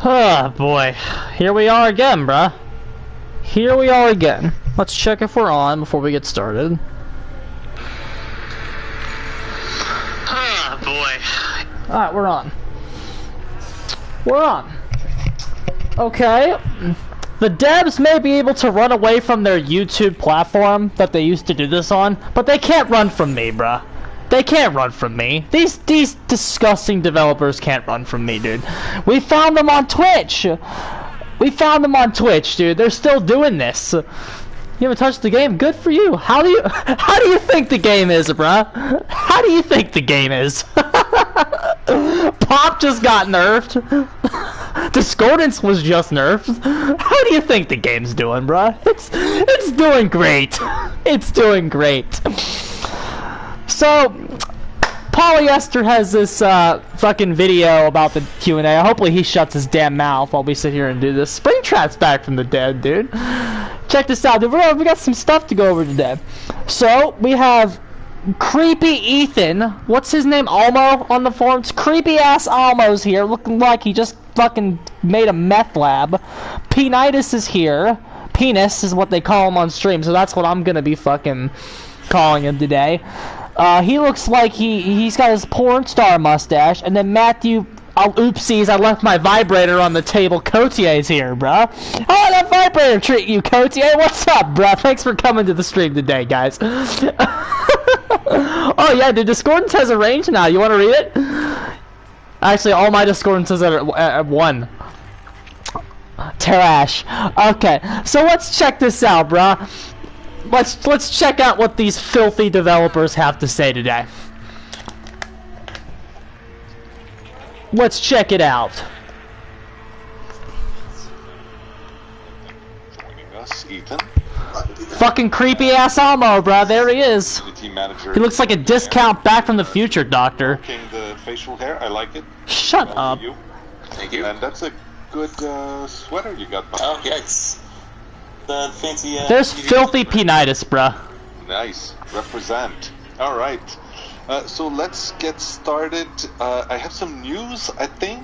Oh boy, here we are again, bruh. Here we are again. Let's check if we're on before we get started. Oh boy. Alright, we're on. We're on. Okay. The devs may be able to run away from their YouTube platform that they used to do this on, but they can't run from me, bruh. They can't run from me. These disgusting developers can't run from me, dude. We found them on Twitch. We found them on Twitch, dude. They're still doing this. You haven't touched the game? Good for you. How do you think the game is, bruh? How do you think the game is? Pop just got nerfed. Discordance was just nerfed. How do you think the game's doing, bruh? It's doing great. It's doing great. So, Polyester has this fucking video about the Q&A. Hopefully he shuts his damn mouth while we sit here and do this. Springtrap's back from the dead, dude. Check this out, dude. We got some stuff to go over today. So, we have Creepy Ethan. What's his name? Almo on the forums? Creepy-ass Almo's here, looking like he just fucking made a meth lab. Penitus is here. Penis is what they call him on stream, so that's what I'm gonna be fucking calling him today. He looks like he's got his porn star mustache, and then Matthew, oopsies, I left my vibrator on the table. Cotier's here, bruh. How did that vibrator treat you, Cotier? What's up, bruh? Thanks for coming to the stream today, guys. Oh yeah, dude, Discordance has a range now. You want to read it? Actually, all my Discordances are at 1. Trash. Okay, so let's check this out, bruh. Let's check out what these filthy developers have to say today. Let's check it out. Joining us, Ethan. Fucking creepy ass Almo, bro. There he is. He looks like a discount Back from the Future doctor. The facial hair, I like it. Shut up. Thank you. And that's a good sweater you got. Oh, yikes. The fancy, there's filthy Penitus, bruh. Nice. Represent. Alright. So let's get started. I have some news, I think,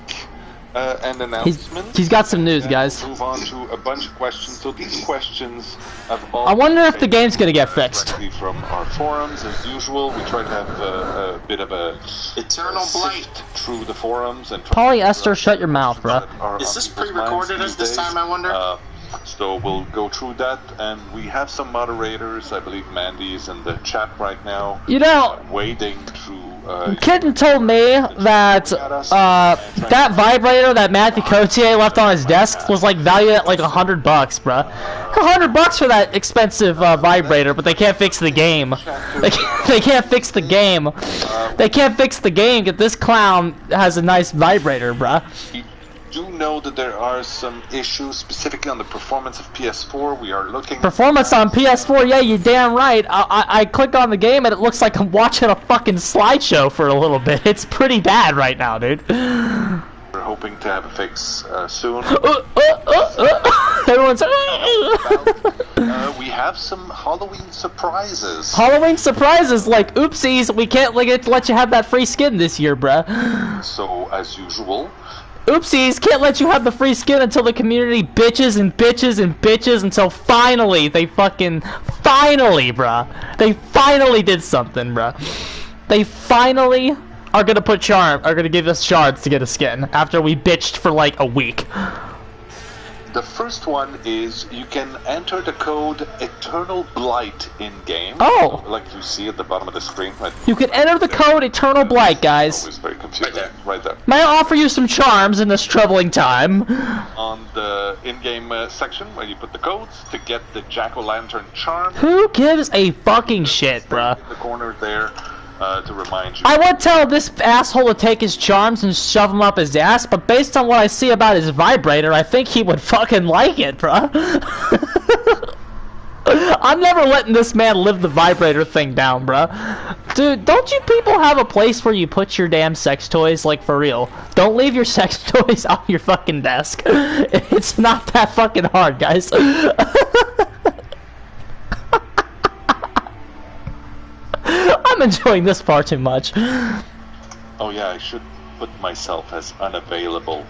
and announcements. He's got some news, guys. We'll move on to a bunch of questions. So these questions have all... I wonder if the game's gonna get fixed. From our forums, as usual, we try to have a bit of a eternal blight through the forums and... Polyester, shut your mouth, bruh. Is this pre-recorded at this time, I wonder? So we'll go through that, and we have some moderators. I believe Mandy is in the chat right now. You know, wading through. Kitten told me that that vibrator that Matthew Cotier left on his desk was like valued at like $100, bruh. $100 for that expensive vibrator, but they can't fix the game. They can't fix the game. They can't fix the game. Cause this clown has a nice vibrator, bruh. Do know that there are some issues specifically on the performance of PS4. We are looking performance on PS4. Yeah, you're damn right. I clicked on the game and it looks like I'm watching a fucking slideshow for a little bit. It's pretty bad right now, dude. We're hoping to have a fix soon. Everyone's. We have some Halloween surprises. Halloween surprises, like oopsies. We can't let you have that free skin this year, bruh. So as usual. Oopsies, can't let you have the free skin until the community bitches and bitches and bitches until finally, they fucking, finally, bruh. They finally did something, bruh. They finally are gonna give us shards to get a skin after we bitched for like a week. The first one is you can enter the code Eternal Blight in game. Oh! Like you see at the bottom of the screen. Right? You can enter the code Eternal Blight, guys. Always very confusing. Right there. May I offer you some charms in this troubling time? On the in-game section where you put the codes to get the Jack-o'-lantern charm. Who gives a fucking shit, bruh? In the corner there. To remind you. I would tell this asshole to take his charms and shove them up his ass, but based on what I see about his vibrator, I think he would fucking like it, bruh. I'm never letting this man live the vibrator thing down, bruh. Dude, don't you people have a place where you put your damn sex toys? Like, for real. Don't leave your sex toys on your fucking desk. It's not that fucking hard, guys. I'm enjoying this far too much. Oh yeah, I should put myself as unavailable.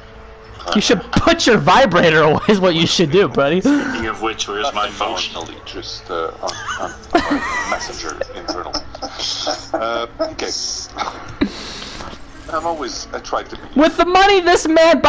You should put your vibrator away is what you should do, buddy. Speaking of which, where's my phone? Emotionally, just on Messenger internally. Okay. I try to be. With the money this man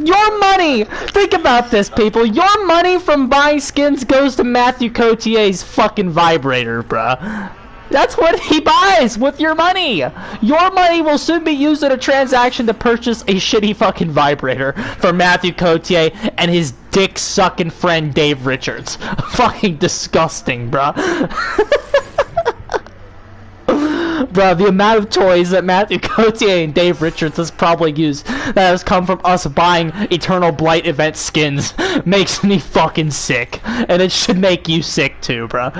your money! Think about this, people. Your money from buying skins goes to Matthew Cotier's fucking vibrator, bruh. That's what he buys with your money! Your money will soon be used in a transaction to purchase a shitty fucking vibrator for Matthew Cotier and his dick-sucking friend Dave Richards. Fucking disgusting, bruh. Bruh, the amount of toys that Matthew Cotier and Dave Richards has probably used that has come from us buying Eternal Blight event skins makes me fucking sick. And it should make you sick too, bruh.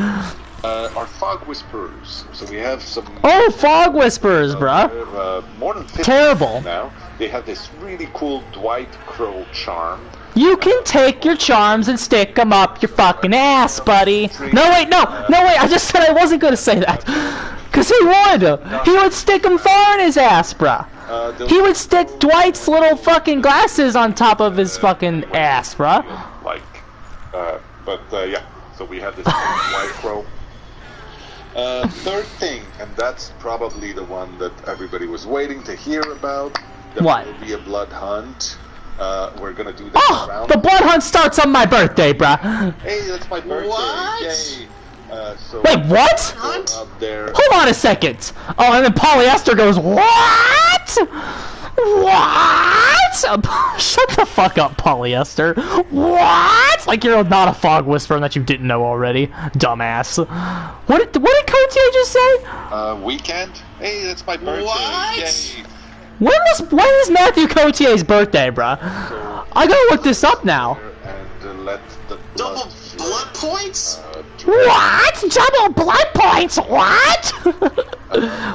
Our Fog Whisperers. So we have some... Oh, Fog Whisperers, bruh. More than 50 terrible. Now. They have this really cool Dwight Crow charm. You can take your charms and stick them up your fucking ass, buddy. No, wait, no, wait, I just said I wasn't gonna say that. Cause he would! He would stick them far in his ass, bruh. He would stick Dwight's little fucking glasses on top of his fucking ass, bruh. Yeah, so we have this Dwight Crow. Third thing, and that's probably the one that everybody was waiting to hear about. There will be a blood hunt. We're gonna do that round. The blood hunt starts on my birthday, bruh. Hey, that's my birthday! What? Yay! So wait, what? Up there. Hold on a second. Oh, and then Polyester goes, what? What? Shut the fuck up, Polyester. What? Like you're not a Fog Whisperer that you didn't know already, dumbass. What did Cotier just say? Weekend? Hey, that's my birthday. What? Yay. When is Matthew Cotier's birthday, bruh? I gotta look this up now. And let the Double blood points? What? Double blood points? What?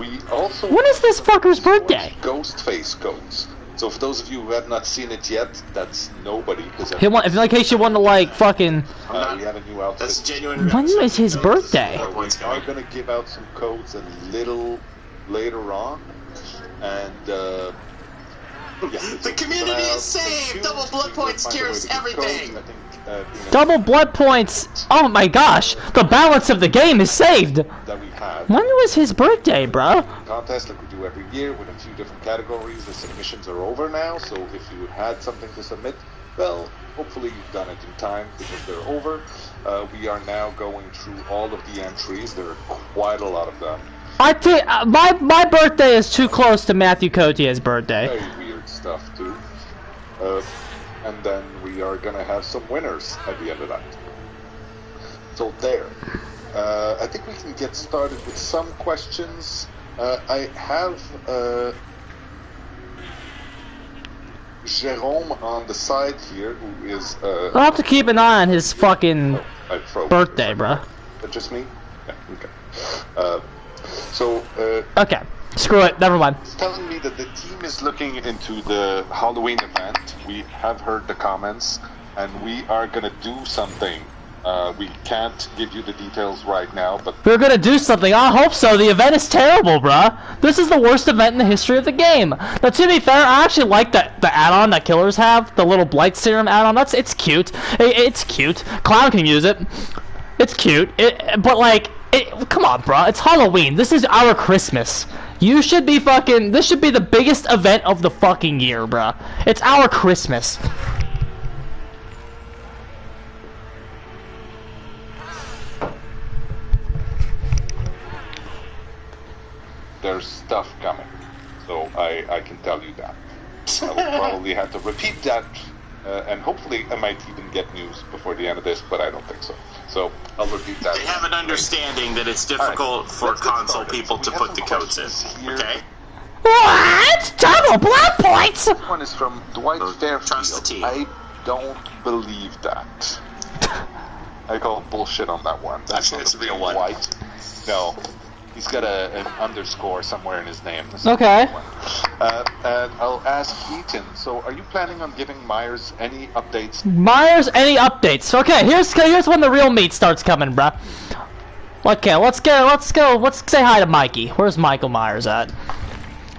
We also when is this fucker's birthday? Ghost face codes. So for those of you who have not seen it yet, that's nobody. If in case you want to like fucking. We have a new outfit. That's genuine. When is his birthday? We are gonna give out some codes a little later on, and the community is saved. Double blood points cures everything. Double blood points. Oh my gosh, the balance of the game is saved. That we have. When was his birthday, bro? Contest like we do every year with a few different categories. The submissions are over now, so if you had something to submit, well, hopefully you've done it in time because they're over. We are now going through all of the entries. There are quite a lot of them. I think my birthday is too close to Matthew Cotier's birthday. Very weird stuff too. And then we are gonna have some winners at the end of that. So there. I think we can get started with some questions. I have Jerome on the side here, who is. I'll have to keep an eye on his fucking birthday, bro. Just me? Yeah, okay. Okay, screw it, never mind. It's telling me that the team is looking into the Halloween event. We have heard the comments, and we are gonna do something. We can't give you the details right now, but we're gonna do something. I hope so. The event is terrible, bruh. This is the worst event in the history of the game. Now, to be fair, I actually like the add-on that killers have, the little Blight Serum add-on. It's cute. It's cute. Clown can use it. It's cute. But like, come on, bruh. It's Halloween. This is our Christmas. You should be fucking. This should be the biggest event of the fucking year, bruh. It's our Christmas. there's stuff coming, so I can tell you that. I will probably have to repeat that, and hopefully I might even get news before the end of this, but I don't think so. So I'll repeat that. They have an understanding that it's difficult for console people to put the codes in. Okay. What? Double blood points? This one is from Dwight Fairfield. Trust the team. I don't believe that. I call bullshit on that one. That's not it's a real one. one. White. No. He's got an underscore somewhere in his name. Okay. And I'll ask Ethan, so are you planning on giving Myers any updates? Myers, any updates? Okay, here's when the real meat starts coming, bruh. Okay, let's go. Let's say hi to Mikey. Where's Michael Myers at?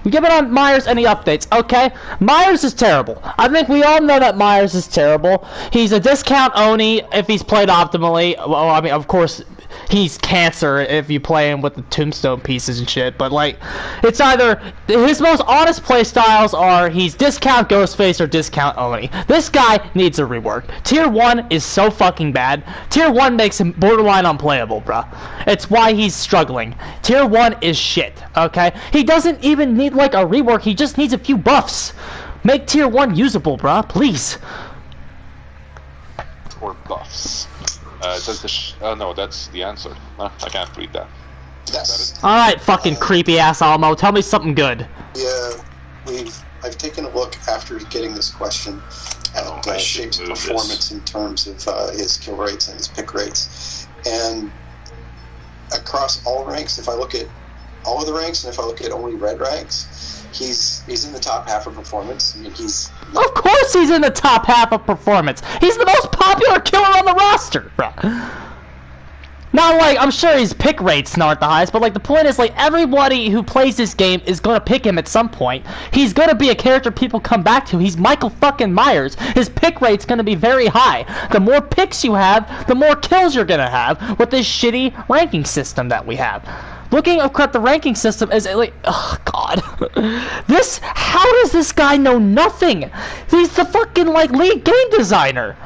Give it on Myers any updates, okay? Myers is terrible. I think we all know that Myers is terrible. He's a discount Oni if he's played optimally. Well, I mean, of course, he's cancer if you play him with the tombstone pieces and shit, but like, it's either his most honest play styles are he's discount Ghostface or discount Oni. This guy needs a rework. Tier 1 is so fucking bad. Tier 1 makes him borderline unplayable, bruh. It's why he's struggling. Tier 1 is shit, okay? He doesn't even need like a rework, he just needs a few buffs. Make Tier 1 usable, bruh, please. Or buffs. Does the oh no, that's the answer. I can't read that. Yes. Alright, fucking creepy ass Almo, tell me something good. Yeah, I've taken a look after getting this question at Shape's performance in terms of his kill rates and his pick rates. And across all ranks, if I look at all of the ranks and if I look at only red ranks, he's in the top half of performance. I mean, of course he's in the top half of performance. He's the most popular killer on the roster, bro. Not like, I'm sure his pick rates aren't the highest, but like the point is like everybody who plays this game is gonna pick him at some point. He's gonna be a character people come back to. He's Michael fucking Myers. His pick rate's gonna be very high. The more picks you have, the more kills you're gonna have with this shitty ranking system that we have. Looking at the ranking system is like, oh god, how does this guy know nothing? He's the fucking like lead game designer.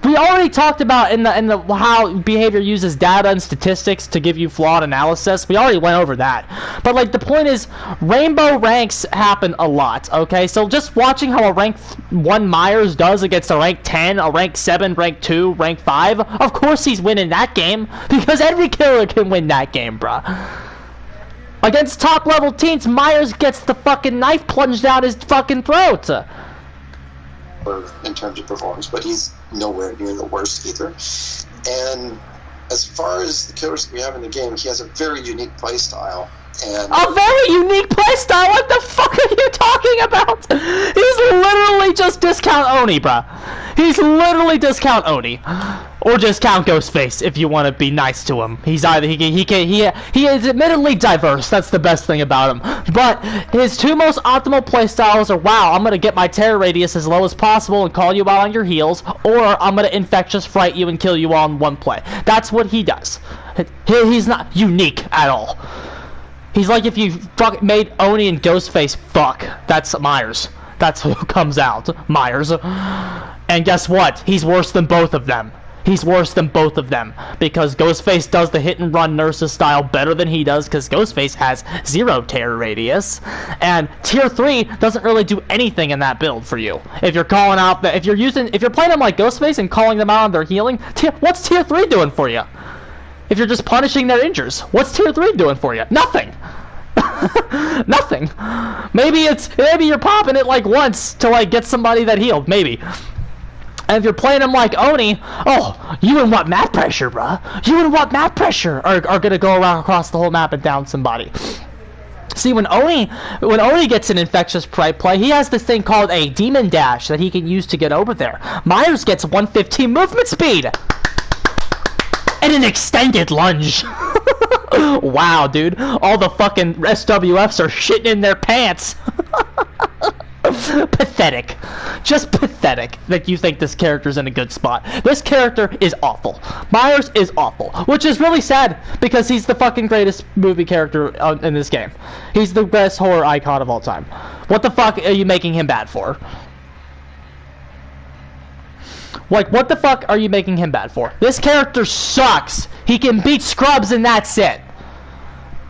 We already talked about in the how behavior uses data and statistics to give you flawed analysis. We already went over that. But like the point is, rainbow ranks happen a lot, okay? So just watching how a rank 1 Myers does against a rank 10, a rank 7, rank 2, rank 5, of course he's winning that game, because every killer can win that game, bruh. Against top level teams, Myers gets the fucking knife plunged down his fucking throat. In terms of performance, but he's nowhere near the worst either. And as far as the killers that we have in the game, he has a very unique playstyle. And a very unique playstyle? What the fuck are you talking about? He's literally just discount Oni, bruh. He's literally discount Oni. Or discount Ghostface if you want to be nice to him. He's either he is admittedly diverse. That's the best thing about him. But his two most optimal playstyles are, wow, I'm gonna get my terror radius as low as possible and call you out on your heels, or I'm gonna infectious fright you and kill you all in one play. That's what he does. He's not unique at all. He's like if you made Oni and Ghostface fuck. That's Myers. That's who comes out. Myers. And guess what? He's worse than both of them. He's worse than both of them, because Ghostface does the hit and run nurses style better than he does, because Ghostface has 0 terror radius, and tier 3 doesn't really do anything in that build for you. If you're calling out if you're playing them like Ghostface and calling them out on their healing, what's tier 3 doing for you? If you're just punishing their injures, what's tier 3 doing for you? Nothing. Nothing. Maybe you're popping it like once to like get somebody that healed, maybe. And if you're playing him like Oni, oh, you and what map pressure, bruh? You and what map pressure are gonna go around across the whole map and down somebody. See, when Oni gets an infectious fright play, he has this thing called a demon dash that he can use to get over there. Myers gets 115 movement speed and an extended lunge. Wow, dude, all the fucking SWFs are shitting in their pants. Pathetic. Just pathetic that you think this character's in a good spot. This character is awful. Myers is awful, which is really sad because he's the fucking greatest movie character in this game. He's the best horror icon of all time. What the fuck are you making him bad for? Like, what the fuck are you making him bad for? This character sucks. He can beat Scrubs and that's it.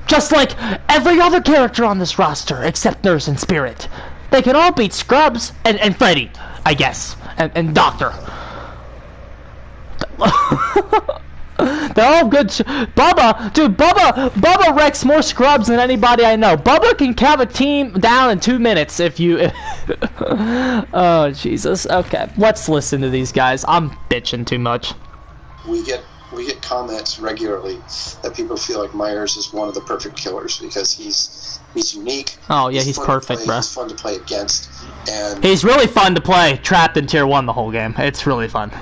Just like every other character on this roster except Nurse and Spirit. They can all beat Scrubs and Freddy, I guess, and Doctor. They're all good. Bubba, dude, Bubba wrecks more Scrubs than anybody I know. Bubba can have a team down in 2 minutes if you... Oh, Jesus. Okay, let's listen to these guys. I'm bitching too much. We get comments regularly that people feel like Myers is one of the perfect killers because he's unique. Oh yeah, he's perfect, bro. He's fun to play against, and he's really fun to play trapped in tier 1 the whole game. It's really fun.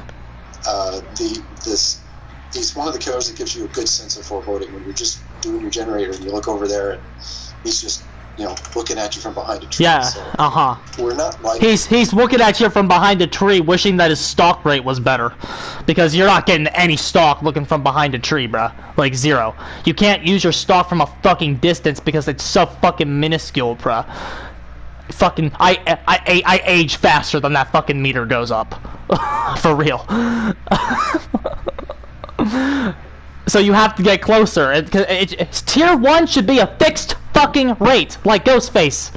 He's one of the killers that gives you a good sense of foreboding when you're just doing your generator and you look over there and he's just looking at you from behind a tree. Yeah, So we're not like... He's looking at you from behind a tree, wishing that his stalk rate was better. Because you're not getting any stalk looking from behind a tree, bruh. Like, 0. You can't use your stalk from a fucking distance because it's so fucking minuscule, bruh. Fucking, I age faster than that fucking meter goes up. For real. So you have to get closer. Tier 1 should be a fixed fucking rate, like Ghostface.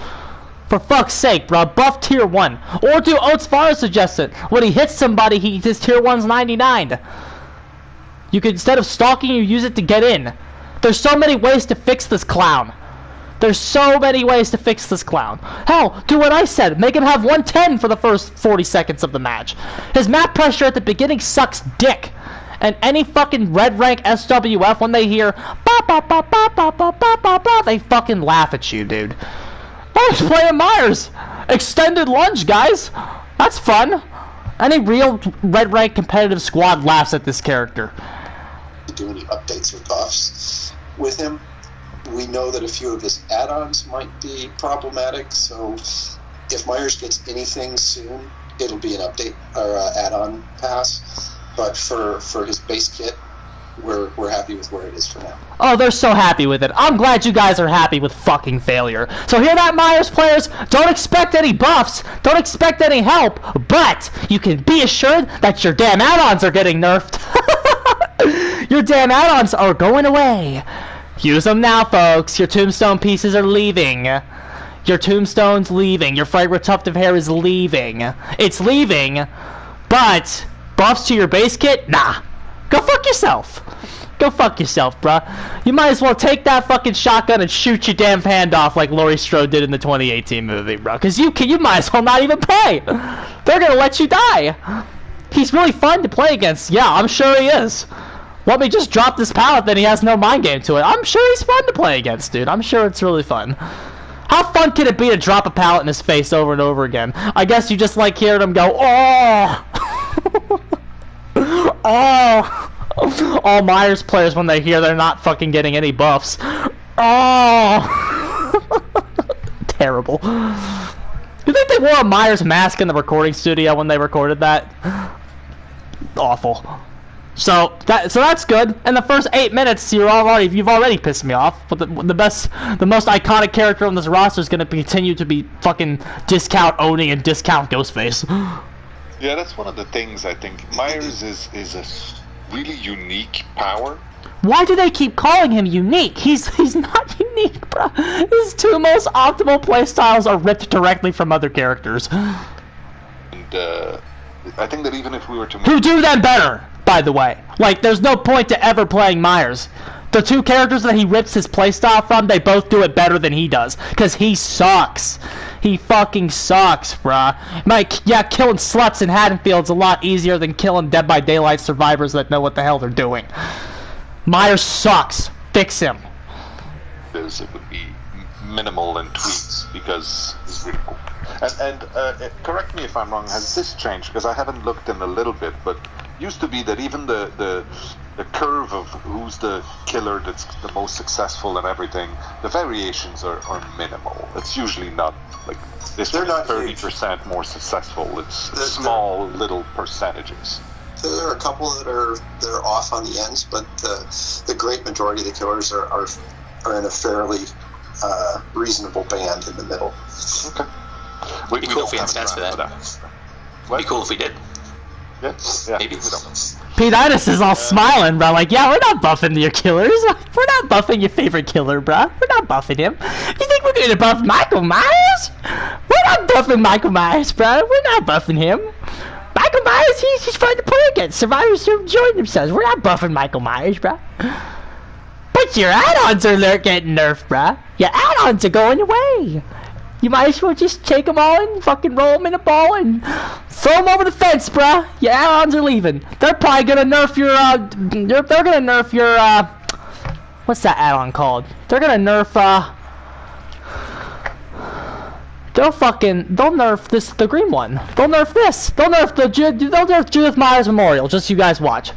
For fuck's sake, bro. Buff Tier 1. Or do Oates Farah suggested. When he hits somebody, his Tier 1's 99. You could, instead of stalking, you use it to get in. There's so many ways to fix this clown. There's so many ways to fix this clown. Hell, do what I said. Make him have 110 for the first 40 seconds of the match. His map pressure at the beginning sucks dick. And any fucking red rank SWF, when they hear ba ba ba ba ba ba ba ba ba, they fucking laugh at you, dude. Oh, he's playing Myers. Extended lunge, guys. That's fun. Any real red rank competitive squad laughs at this character. Do any updates or buffs with him? We know that a few of his add-ons might be problematic, so if Myers gets anything soon, it'll be an update or add-on pass. But for his base kit, we're happy with where it is for now. Oh, they're so happy with it. I'm glad you guys are happy with fucking failure. So hear that, Myers players? Don't expect any buffs. Don't expect any help. But you can be assured that your damn add-ons are getting nerfed. Your damn add-ons are going away. Use them now, folks. Your tombstone pieces are leaving. Your tombstone's leaving. Your fragrant tuft of hair is leaving. It's leaving, but buffs to your base kit? Nah. Go fuck yourself. Go fuck yourself, bruh. You might as well take that fucking shotgun and shoot your damn hand off like Laurie Strode did in the 2018 movie, bruh. Because you might as well not even play. They're gonna let you die. He's really fun to play against. Yeah, I'm sure he is. Let me just drop this pallet, then he has no mind game to it. I'm sure he's fun to play against, dude. I'm sure it's really fun. How fun can it be to drop a pallet in his face over and over again? I guess you just like hearing him go, oh! Oh! All Myers players when they hear they're not fucking getting any buffs. Oh! Terrible. You think they wore a Myers mask in the recording studio when they recorded that? Awful. So that's good. In the first 8 minutes, you've already pissed me off. But the most iconic character on this roster is gonna continue to be fucking discount Oni and discount Ghostface. Yeah, that's one of the things I think. Myers is a really unique power. Why do they keep calling him unique? He's not unique, bro. His 2 most optimal playstyles are ripped directly from other characters. And I think that even if we were to who do them better, by the way. Like, there's no point to ever playing Myers. The 2 characters that he rips his playstyle from, they both do it better than he does. Because he sucks. He fucking sucks, bruh. Yeah, killing sluts in Haddonfield's a lot easier than killing Dead by Daylight survivors that know what the hell they're doing. Myers sucks. Fix him. It would be minimal in tweaks because it's really cool. And correct me if I'm wrong, has this changed? Because I haven't looked in a little bit, but used to be that even the curve of who's the killer that's the most successful and everything, the variations are minimal. It's usually not like this is 30% more successful. It's small little percentages. There are a couple that are off on the ends, but the great majority of the killers are in a fairly reasonable band in the middle. Okay. It'd be cool if we had stats for that. It'd be cool if we did. Yeah, maybe. Pete-itis is all smiling, bro. Like, yeah, we're not buffing your killers. We're not buffing your favorite killer, bro. We're not buffing him. You think we're gonna buff Michael Myers? We're not buffing Michael Myers, bro. We're not buffing him. Michael Myers, he's fun to play against. Survivors who enjoy themselves. We're not buffing Michael Myers, bro. But your add-ons are getting nerfed, bro. Your add-ons are going away. You might as well just take them all and fucking roll them in a ball and throw them over the fence, bruh. Your add-ons are leaving. They're probably gonna nerf your, they're gonna nerf your, what's that add-on called? They're gonna nerf, they'll nerf the green one. They'll nerf this. They'll nerf Judith Myers Memorial. Just you guys watch.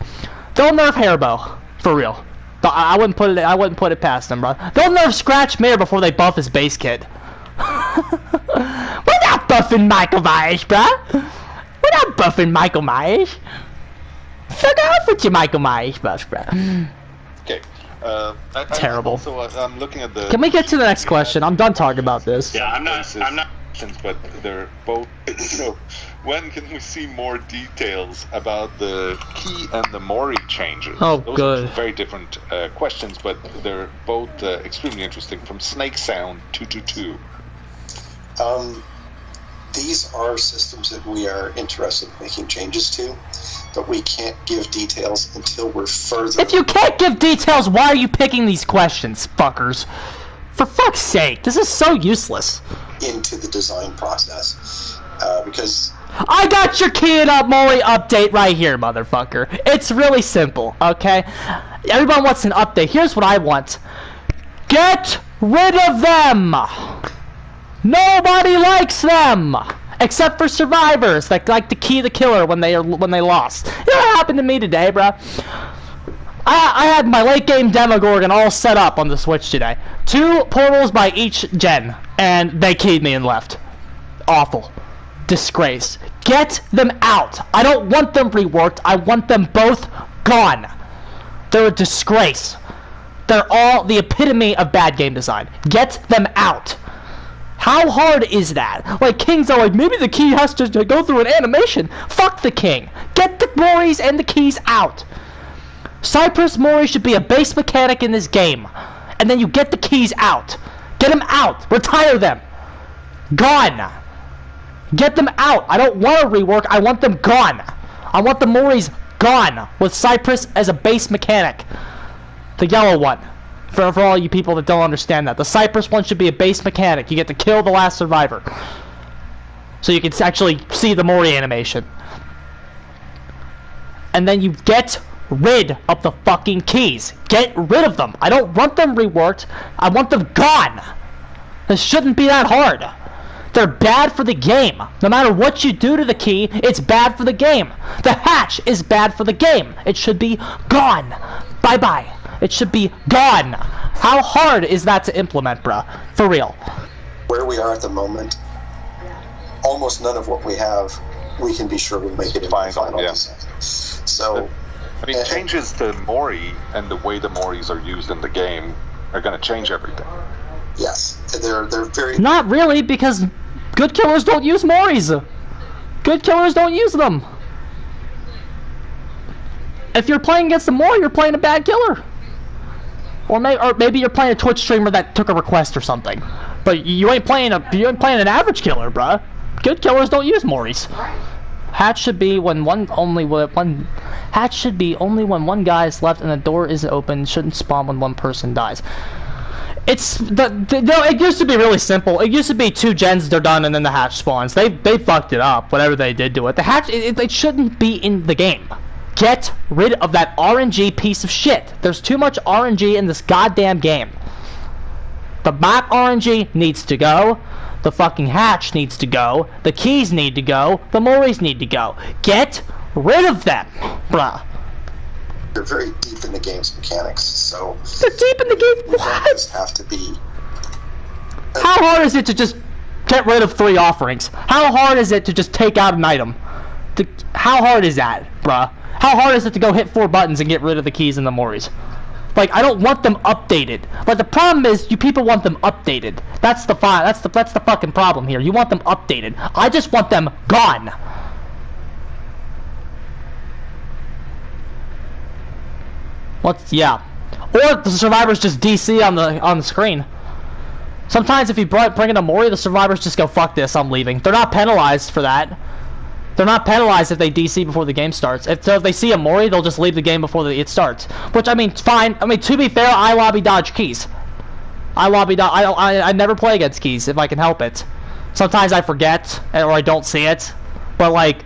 They'll nerf Hairbow. For real. I wouldn't put it past them, bro. They'll nerf Scratch Mayor before they buff his base kit. We're not buffing Michael Myers, bruh. We're not buffing Michael Myers. Fuck off with your Michael Myers buffs, bruh. Okay. Terrible. I'm looking at the. Can we get to the next question? I'm done talking about this. Yeah, I'm not. But they're both. When can we see more details about the key and the Mori changes? Oh, Those good. are very different questions, but they're both extremely interesting. From Snake Sound 222. These are systems that we are interested in making changes to, but we can't give details until we're further. If you can't give details, why are you picking these questions, fuckers? For fuck's sake, this is so useless. Into the design process, because I got your key and Mori update right here, motherfucker. It's really simple, okay? Everyone wants an update. Here's what I want. Get rid of them! Nobody likes them! Except for survivors that like to key the killer when they lost. You know what happened to me today, bruh? I had my late game Demogorgon all set up on the Switch today. 2 portals by each gen, and they keyed me and left. Awful. Disgrace. Get them out. I don't want them reworked. I want them both gone. They're a disgrace. They're all the epitome of bad game design. Get them out. How hard is that? Like, Kings are like, maybe the key has to go through an animation. Fuck the king. Get the Moris and the keys out. Cypress Mori should be a base mechanic in this game. And then you get the keys out. Get them out. Retire them. Gone. Get them out. I don't want a rework. I want them gone. I want the Moris gone. With Cypress as a base mechanic. The yellow one. For all you people that don't understand that. The Cypress one should be a base mechanic. You get to kill the last survivor. So you can actually see the Mori animation. And then you get rid of the fucking keys. Get rid of them. I don't want them reworked. I want them gone. This shouldn't be that hard. They're bad for the game. No matter what you do to the key, it's bad for the game. The hatch is bad for the game. It should be gone. Bye-bye. It should be gone. How hard is that to implement, bruh? For real. Where we are at the moment, almost none of what we have, we can be sure we make it in the final design. So, I mean, changes to Mori and the way the Moris are used in the game are going to change everything. Yes, they're very. Not really, because good killers don't use Moris. Good killers don't use them. If you're playing against the Mori, you're playing a bad killer. Or maybe you're playing a Twitch streamer that took a request or something. But you ain't playing an average killer, bruh. Good killers don't use Moris. Hatch should be when one guy is left and the door isn't open. Shouldn't spawn when one person dies. It's it used to be really simple. It used to be 2 gens, they're done, and then the hatch spawns. They fucked it up. Whatever they did to it, the hatch it shouldn't be in the game. Get rid of that RNG piece of shit. There's too much RNG in this goddamn game. The map RNG needs to go. The fucking hatch needs to go. The keys need to go. The Moris need to go. Get rid of them, bruh. They're very deep in the game's mechanics, so... They're deep in the game? We don't just have to be... How hard is it to just get rid of 3 offerings? How hard is it to just take out an item? How hard is that, bruh? How hard is it to go hit 4 buttons and get rid of the keys and the Moris? Like, I don't want them updated. But the problem is, you people want them updated. That's the fucking problem here. You want them updated. I just want them gone. Yeah. Or the survivors just DC on the screen. Sometimes if you bring in a Mori, the survivors just go, fuck this, I'm leaving. They're not penalized for that. They're not penalized if they DC before the game starts. If they see a Mori, they'll just leave the game before it starts. Which, I mean, fine. I mean, to be fair, I lobby dodge keys. I never play against keys if I can help it. Sometimes I forget, or I don't see it. But, like,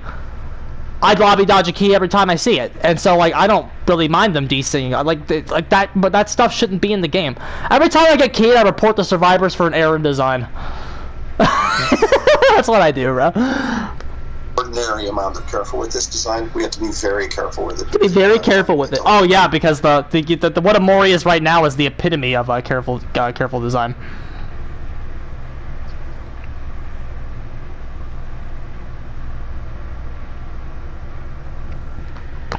I'd lobby dodge a key every time I see it. And so, like, I don't really mind them DCing. Like that, but that stuff shouldn't be in the game. Every time I get keyed, I report the survivors for an error in design. That's what I do, bro. Ordinary amount of careful with this design. We have to be very careful with it. Be very careful with it. Oh yeah, because the what a Mori is right now is the epitome of careful design.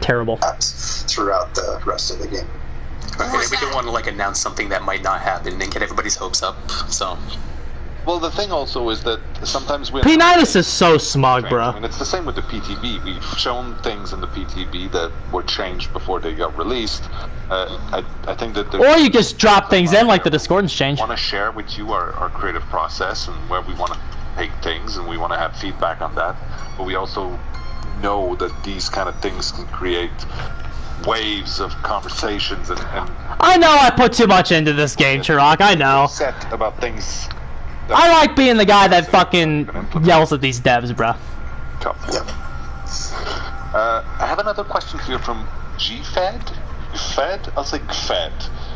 Terrible. Throughout the rest of the game. Okay, we don't want to like announce something that might not happen and get everybody's hopes up. So. Well, the thing also is that sometimes we... P-Nitus is so smug, bro. And it's the same with the PTB. We've shown things in the PTB that were changed before they got released. I think that... Or you just drop things in like the Discordance change. We want to share with you our creative process and where we want to take things, and we want to have feedback on that. But we also know that these kind of things can create waves of conversations and I know I put too much into this game, Chirag, I know. Upset about things... I like being the guy that fucking yells at these devs, bro. Yep. I have another question for you from GFed? Fed? I'll say Fed.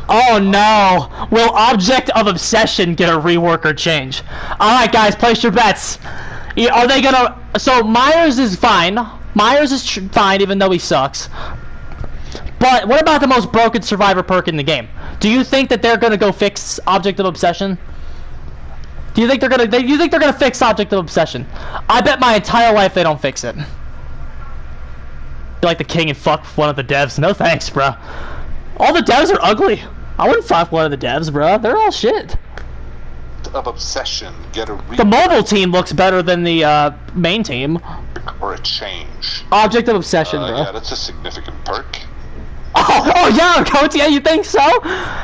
Oh no! Will Object of Obsession get a rework or change? Alright guys, place your bets. Are they gonna... So Myers is fine. Myers is fine even though he sucks. But what about the most broken survivor perk in the game? Do you think that they're gonna go fix Object of Obsession? Do you think they're gonna fix Object of Obsession? I bet my entire life they don't fix it. Be like the king and fuck one of the devs. No thanks, bro. All the devs are ugly. I wouldn't fuck one of the devs, bro. They're all shit. Of Obsession, get a the mobile team looks better than the main team. Or a change. Object of Obsession, bro. Yeah, that's a significant perk. Oh yeah, Coach, yeah, you think so?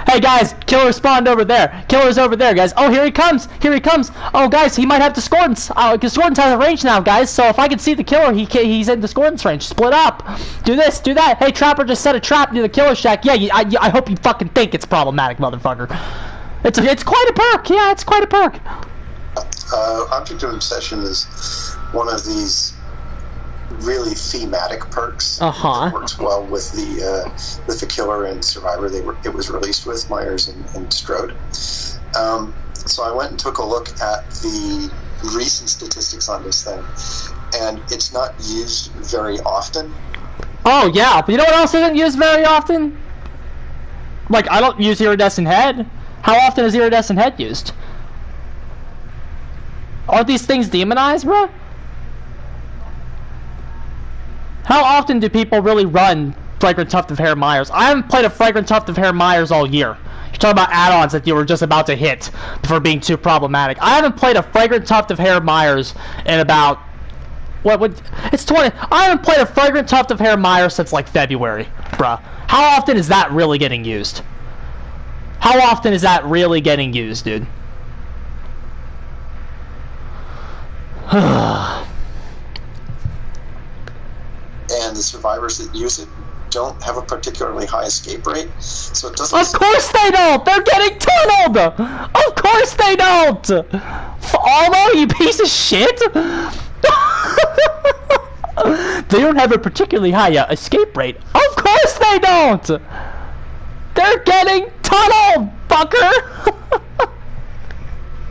Hey guys, Killer spawned over there. Killer's over there, guys. Oh, here he comes. Here he comes. Oh, guys, he might have Discordance. Discordance has a range now, guys. So if I can see the Killer, he's in Discordance range. Split up. Do this, do that. Hey, Trapper just set a trap near the Killer Shack. Yeah, I hope you fucking think it's problematic, motherfucker. It's quite a perk. Yeah, it's quite a perk. Object of Obsession is one of these really thematic perks. That works well with the Killer and Survivor. It was released with Myers and Strode. So I went and took a look at the recent statistics on this thing, and it's not used very often. Oh yeah, but you know what else isn't used very often? Like, I don't use Iridescent Head. How often is Iridescent Head used? Aren't these things demonized, bro? How often do people really run Fragrant Tuft of Hair Myers? I haven't played a Fragrant Tuft of Hair Myers all year. You're talking about add-ons that you were just about to hit for being too problematic. I haven't played a Fragrant Tuft of Hair Myers in about... It's 20... I haven't played a Fragrant Tuft of Hair Myers since, like, February, bruh. How often is that really getting used? How often is that really getting used, dude? And the survivors that use it don't have a particularly high escape rate, so it doesn't... Of course they don't! They're getting tunneled! Of course they don't! Almo, you piece of shit! They don't have a particularly high escape rate. Of course they don't! They're getting tunneled, fucker!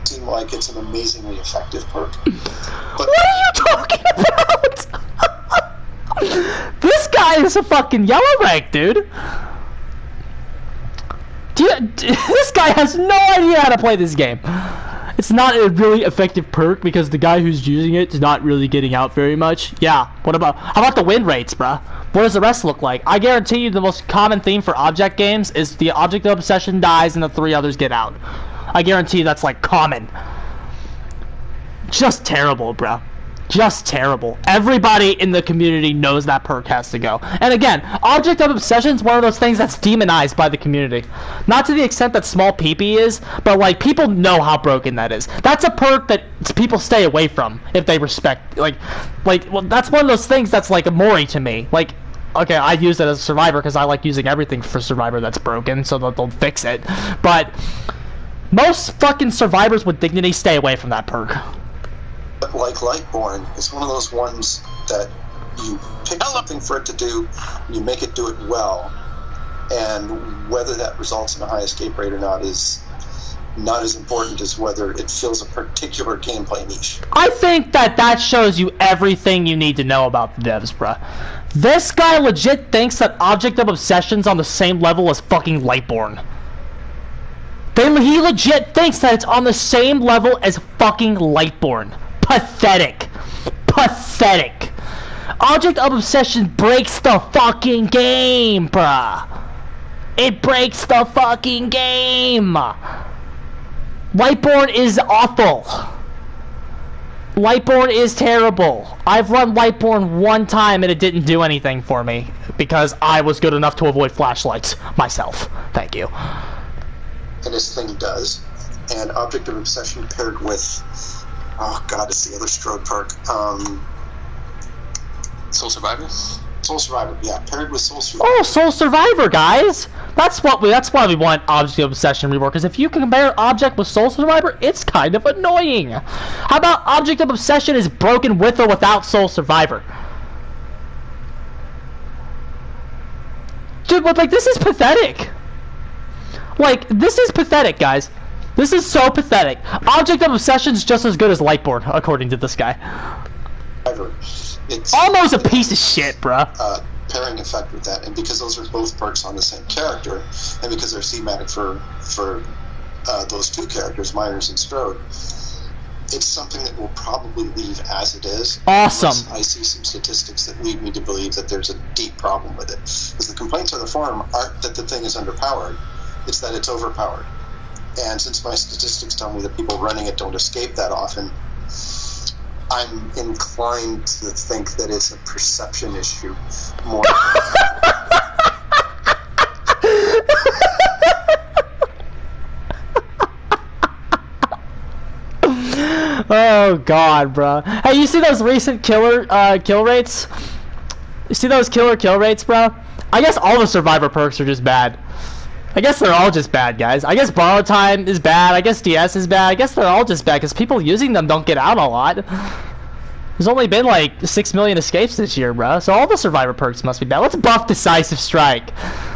Seem like it's an amazingly effective perk. But what are you talking about? This guy is a fucking yellow rank, dude. This guy has no idea how to play this game. It's not a really effective perk because the guy who's using it is not really getting out very much. Yeah, how about the win rates, bruh? What does the rest look like? I guarantee you the most common theme for object games is the Object of Obsession dies and the 3 others get out. I guarantee that's like common. Just terrible, bruh. Just terrible. Everybody in the community knows that perk has to go. And again, Object of Obsession is one of those things that's demonized by the community. Not to the extent that Small PP is, but like people know how broken that is. That's a perk that people stay away from if they respect. Well, that's one of those things that's like a Mori to me. Like, okay, I use it as a Survivor because I like using everything for Survivor that's broken, so that they'll fix it. But most fucking Survivors with dignity stay away from that perk. Like Lightborn, it's one of those ones that you pick something for it to do, you make it do it well, and whether that results in a high escape rate or not is not as important as whether it fills a particular gameplay niche. I think that shows you everything you need to know about the devs, bruh. This guy legit thinks that Object of Obsession's on the same level as fucking Lightborn. He legit thinks that it's on the same level as fucking Lightborn. Pathetic. Pathetic. Object of Obsession breaks the fucking game, bruh. It breaks the fucking game. Lightborn is awful. Lightborn is terrible. I've run Lightborn one time and it didn't do anything for me because I was good enough to avoid flashlights myself. Thank you. And this thing does. And Object of Obsession paired with, oh god, it's the other Strode perk. Soul Survivor? Soul Survivor, yeah, paired with Soul Survivor. Oh, Soul Survivor, guys! That's why we want Object of Obsession rework, because if you compare Object with Soul Survivor, it's kind of annoying. How about Object of Obsession is broken with or without Soul Survivor? Dude, but like, this is pathetic. Like, this is pathetic, guys. This is so pathetic. Object of Obsession is just as good as Lightborn, according to this guy. It's almost a piece of shit, bruh. Pairing effect with that, and because those are both perks on the same character, and because they're thematic for those two characters, Myers and Strode, it's something that will probably leave as it is. Awesome. I see some statistics that lead me to believe that there's a deep problem with it. Because the complaints on the forum aren't that the thing is underpowered, it's that it's overpowered. And since my statistics tell me that people running it don't escape that often, I'm inclined to think that it's a perception issue more. Oh god, bro. Hey, you see those recent kill rates? You see those kill rates, bro? I guess all the Survivor perks are just bad. I guess they're all just bad, guys. I guess Borrow Time is bad. I guess DS is bad. I guess they're all just bad because people using them don't get out a lot. There's only been like 6 million escapes this year, bro. So all the Survivor perks must be bad. Let's buff Decisive Strike.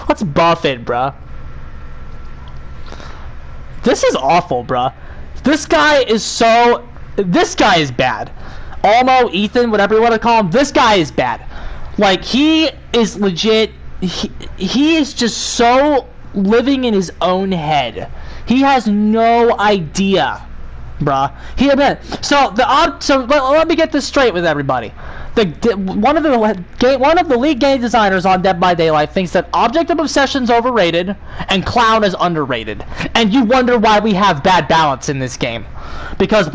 Let's buff it, bro. This is awful, bro. This guy is so... This guy is bad. Almo, Ethan, whatever you want to call him. This guy is bad. Like, he is legit... He is just so living in his own head. He has no idea, bruh. So let me get this straight with everybody. One of the lead game designers on Dead by Daylight thinks that Object of Obsession is overrated and Clown is underrated, and you wonder why we have bad balance in this game. Because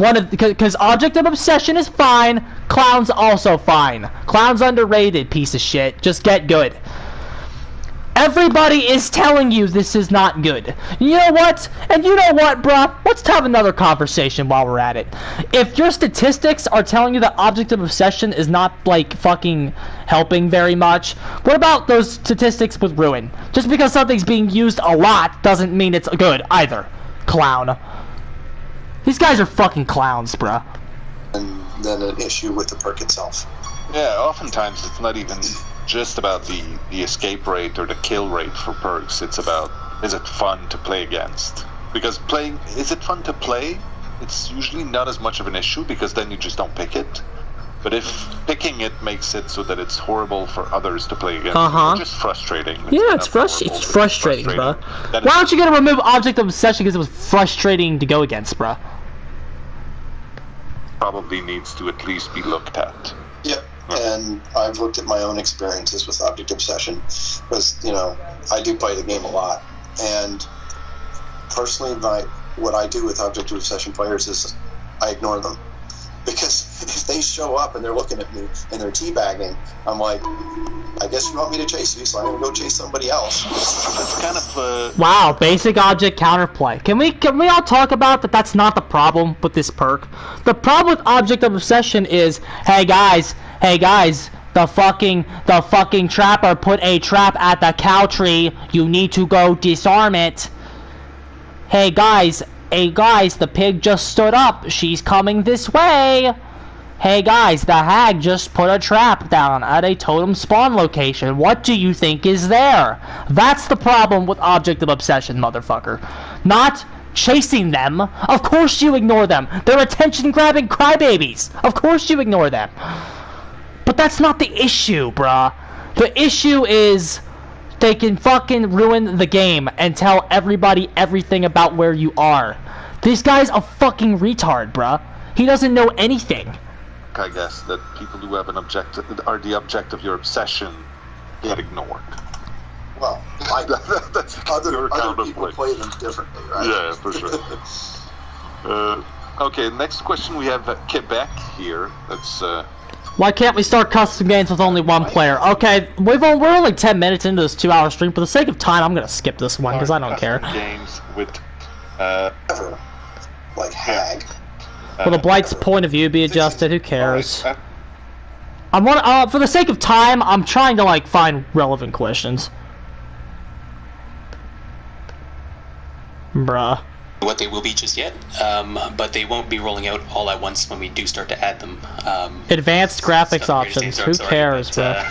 Object of Obsession is fine, Clown's also fine. Clown's underrated, piece of shit. Just get good. Everybody is telling you this is not good. You know what? And you know what, bruh? Let's have another conversation while we're at it. If your statistics are telling you that Object of Obsession is not, like, fucking helping very much, what about those statistics with Ruin? Just because something's being used a lot doesn't mean it's good, either. Clown. These guys are fucking clowns, bruh. And then an issue with the perk itself. Yeah, oftentimes it's not even just about the escape rate or the kill rate for perks. It's about, is it fun to play against? Because is it fun to play? It's usually not as much of an issue because then you just don't pick it. But if picking it makes it so that it's horrible for others to play against, it's just frustrating. It's frustrating, bro. Why don't you get to remove Object of Obsession because it was frustrating to go against, bro? Probably needs to at least be looked at. Yep. And I've looked at my own experiences with Object Obsession, because, you know, I do play the game a lot, and personally, what I do with Object Obsession players is I ignore them, because if they show up and they're looking at me and they're teabagging, I'm like, I guess you want me to chase you, so I'm going to go chase somebody else. That's kind of wow, basic object counterplay. Can we all talk about that? That's not the problem with this perk. The problem with Object of Obsession is, hey guys, the fucking trapper put a trap at the cow tree. You need to go disarm it. Hey guys, the pig just stood up. She's coming this way. Hey guys, the hag just put a trap down at a totem spawn location. What do you think is there? That's the problem with Object of Obsession, motherfucker. Not chasing them. Of course you ignore them. They're attention-grabbing crybabies. Of course you ignore them. But that's not the issue, bruh. The issue is they can fucking ruin the game and tell everybody everything about where you are. This guy's a fucking retard, bruh. He doesn't know anything. ironic, I guess, that people who have an objective are the object of your obsession get ignored. Well, that's other people play them differently, right? Yeah, for sure. Okay, next question we have Quebec here. That's Why can't we start custom games with only one player? Okay, we're only 10 minutes into this 2-hour stream. For the sake of time, I'm gonna skip this one because I don't care. Games with like Hag. Will the Blight's point of view be adjusted? Who cares? For the sake of time, I'm trying to like find relevant questions. Bruh. What they will be just yet, but they won't be rolling out all at once when we do start to add them. Advanced graphics options. Who cares, bro?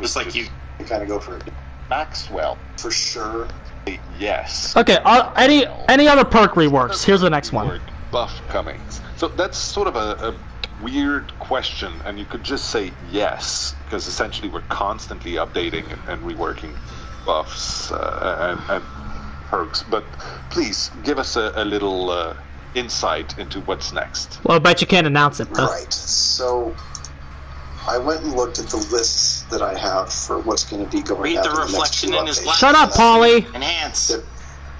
Just like you kind of go for Maxwell for sure. Yes. Okay. Any other perk reworks? Here's the next one. Buff coming. So that's sort of a weird question, and you could just say yes, because essentially we're constantly updating and reworking buffs and perks. But please give us a little insight into what's next. Well, I bet you can't announce it, though. Right. So I went and looked at the lists that I have for what's going to be going read out the in the next reflection two in his updates. glass. Shut up, Polly. Enhance.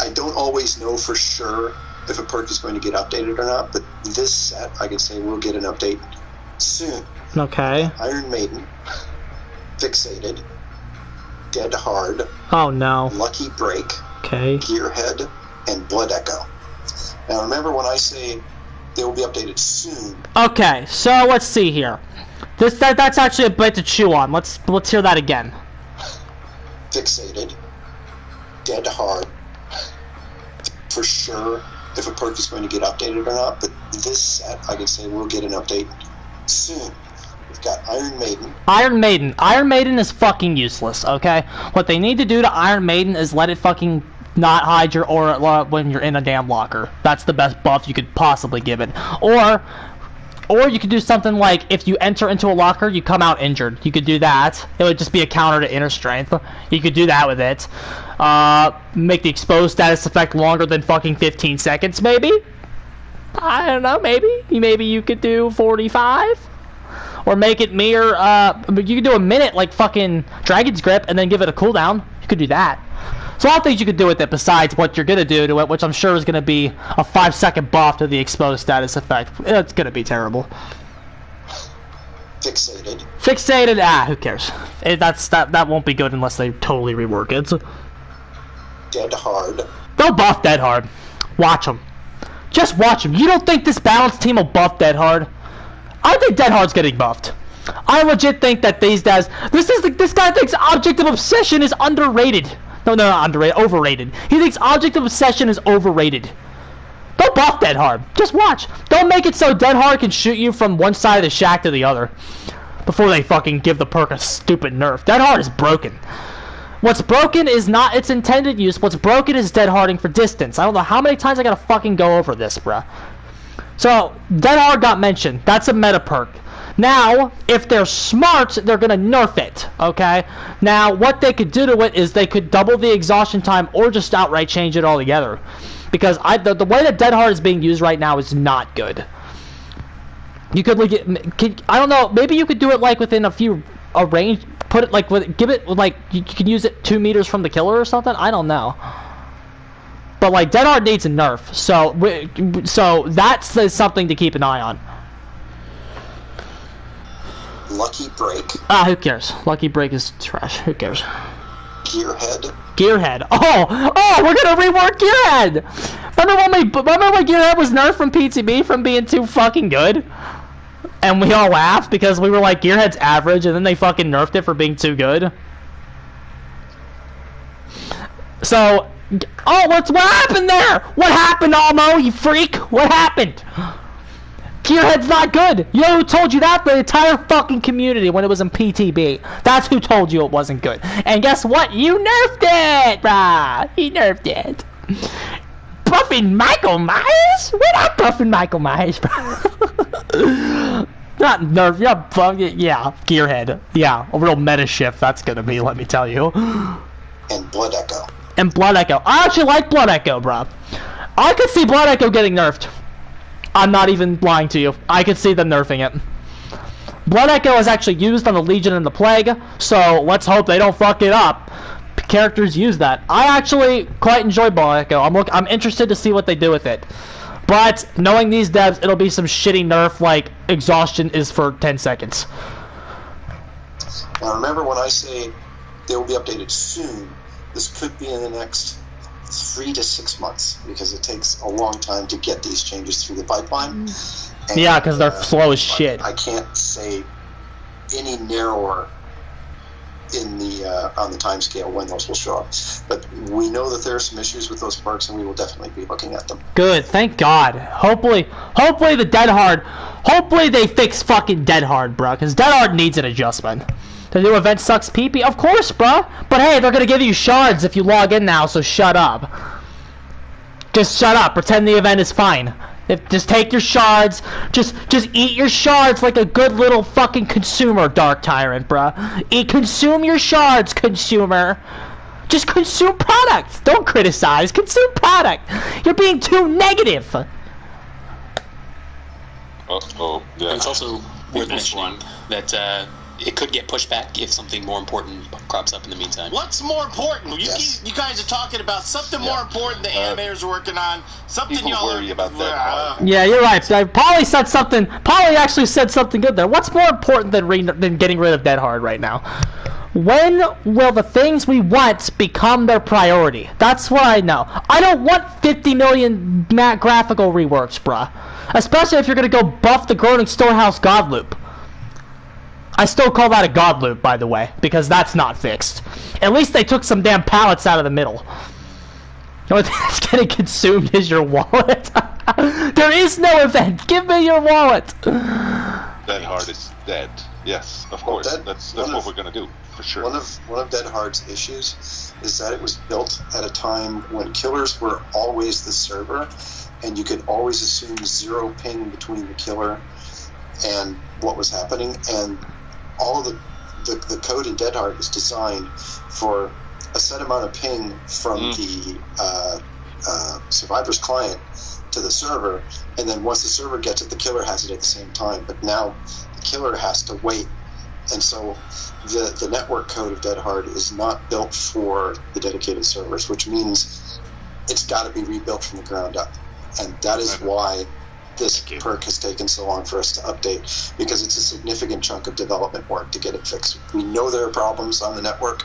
I don't always know for sure if a perk is going to get updated or not, but this set, I can say we'll get an update soon. Okay. Iron Maiden, Fixated, Dead Hard, Oh no. Lucky Break, Okay. Gearhead, and Blood Echo. Now remember when I say they will be updated soon, Okay. So let's see here. That's actually a bit to chew on. Let's hear that again. Fixated, Dead Hard, for sure if a perk is going to get updated or not, but this set, I can say we'll get an update soon. We've got Iron Maiden. Iron Maiden. Iron Maiden is fucking useless, okay? What they need to do to Iron Maiden is let it fucking not hide your aura when you're in a damn locker. That's the best buff you could possibly give it. Or you could do something like, if you enter into a locker, you come out injured. You could do that. It would just be a counter to inner strength. You could do that with it. Make the exposed status effect longer than fucking 15 seconds, maybe? I don't know, maybe? Maybe you could do 45? Or make it mere, you could do a minute like fucking Dragon's Grip and then give it a cooldown. You could do that. So a lot of things you could do with it besides what you're going to do to it, which I'm sure is going to be a 5-second buff to the exposed status effect. It's going to be terrible. Fixated. Fixated, who cares? That won't be good unless they totally rework it. Dead Hard. They'll buff Dead Hard. Watch them. Just watch them. You don't think this balanced team will buff Dead Hard? I think Dead Hard's getting buffed. I legit think that these guys... This guy thinks Object of Obsession is underrated. No, not underrated. Overrated. He thinks Object of Obsession is overrated. Don't buff Dead Hard. Just watch. Don't make it so Dead Hard can shoot you from one side of the shack to the other before they fucking give the perk a stupid nerf. Dead Hard is broken. What's broken is not its intended use. What's broken is Dead Harding for distance. I don't know how many times I gotta fucking go over this, bruh. So, Dead Hard got mentioned. That's a meta perk. Now, if they're smart, they're gonna nerf it, okay? Now, what they could do to it is they could double the exhaustion time or just outright change it altogether. Because the way that Dead Hard is being used right now is not good. You could, I don't know, maybe you could do it like within a range, put it like, give it, like, you can use it 2 meters from the killer or something? I don't know. But, like, Dead Hard needs a nerf, so that's something to keep an eye on. Lucky Break. Who cares? Lucky Break is trash. Who cares? Gearhead. Gearhead. Oh, we're gonna rework Gearhead. Remember when Gearhead was nerfed from PTB from being too fucking good? And we all laughed because we were like, Gearhead's average, and then they fucking nerfed it for being too good. So, what happened there? What happened, Almo, you freak? What happened? Gearhead's not good. You know who told you that? The entire fucking community when it was in PTB. That's who told you it wasn't good. And guess what? You nerfed it, brah. You nerfed it. Buffing Michael Myers? We're not buffing Michael Myers, bro. Not nerf. Yeah, Gearhead. Yeah, a real meta shift that's gonna be, let me tell you. And Blood Echo. And Blood Echo. I actually like Blood Echo, bro. I could see Blood Echo getting nerfed. I'm not even lying to you. I could see them nerfing it. Blood Echo is actually used on the Legion and the Plague, so let's hope they don't fuck it up. Characters use that. I actually quite enjoy Blood Echo. I'm interested to see what they do with it. But knowing these devs, it'll be some shitty nerf like exhaustion is for 10 seconds. Now remember, when I say they will be updated soon, this could be in the next 3 to 6 months, because it takes a long time to get these changes through the pipeline. And, yeah, because they're slow as shit. I can't say any narrower in the on the time scale when those will show up. But we know that there are some issues with those perks, and we will definitely be looking at them. Good, thank God. Hopefully the Dead Hard, hopefully they fix fucking Dead Hard, bro, because Dead Hard needs an adjustment. The new event sucks pee-pee? Of course, bro. But hey, they're gonna give you shards if you log in now, so shut up. Just shut up. Pretend the event is fine. Just take your shards. Just eat your shards like a good little fucking consumer, Dark Tyrant, bro. Consume your shards, consumer. Just consume product. Don't criticize. Consume product. You're being too negative. Uh-oh. Yeah. And it's also worth mentioning that it could get pushed back if something more important crops up in the meantime. What's more important? Yes. You guys are talking about something more important the animators are working on. Something People y'all worry about that. Yeah, you're right. Polly said something. Polly actually said something good there. What's more important than getting rid of Dead Hard right now? When will the things we want become their priority? That's what I know. I don't want 50 million graphical reworks, bruh. Especially if you're gonna go buff the Groaning Storehouse God Loop. I still call that a God Loop, by the way, because that's not fixed. At least they took some damn pallets out of the middle. The only thing that's getting consumed is your wallet. There is no event. Give me your wallet. Dead Hard is dead. Yes, of course. That's what we're gonna do, for sure. One of Dead Hard's issues is that it was built at a time when killers were always the server, and you could always assume zero ping between the killer and what was happening, and all of the code in Dead Hard is designed for a set amount of ping from the survivor's client to the server, and then once the server gets it, the killer has it at the same time. But now the killer has to wait, and so the network code of Dead Hard is not built for the dedicated servers, which means it's got to be rebuilt from the ground up, and that is why this perk has taken so long for us to update, because it's a significant chunk of development work to get it fixed. We know there are problems on the network.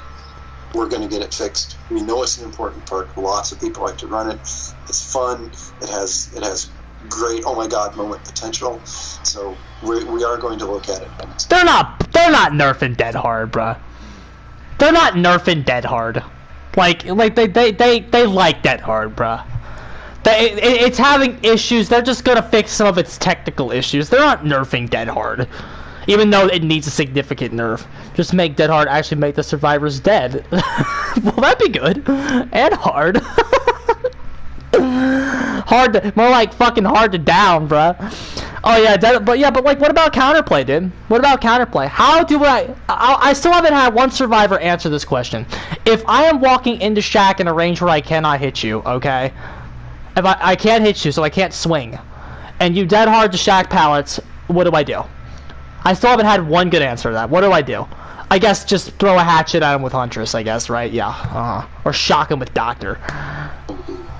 We're going to get it fixed. We know it's an important perk. Lots of people like to run it. It's fun. It has great oh my god moment potential. So we are going to look at it. They're not nerfing Dead Hard, bruh. They're not nerfing Dead Hard. Like they like Dead Hard, bruh. It's having issues. They're just gonna fix some of its technical issues. They're not nerfing Dead Hard, even though it needs a significant nerf. Just make Dead Hard actually make the survivors dead. Well, that'd be good. And hard. More like fucking hard to down, bruh. Oh yeah, but like, what about counterplay, dude? What about counterplay? How do I still haven't had one survivor answer this question. If I am walking into Shack in a range where I cannot hit you, okay? If I can't hit you, so I can't swing, and you Dead Hard to Shack pallets, what do I do? I still haven't had one good answer to that. What do I do? I guess just throw a hatchet at him with Huntress, I guess, right? Yeah. Or shock him with Doctor.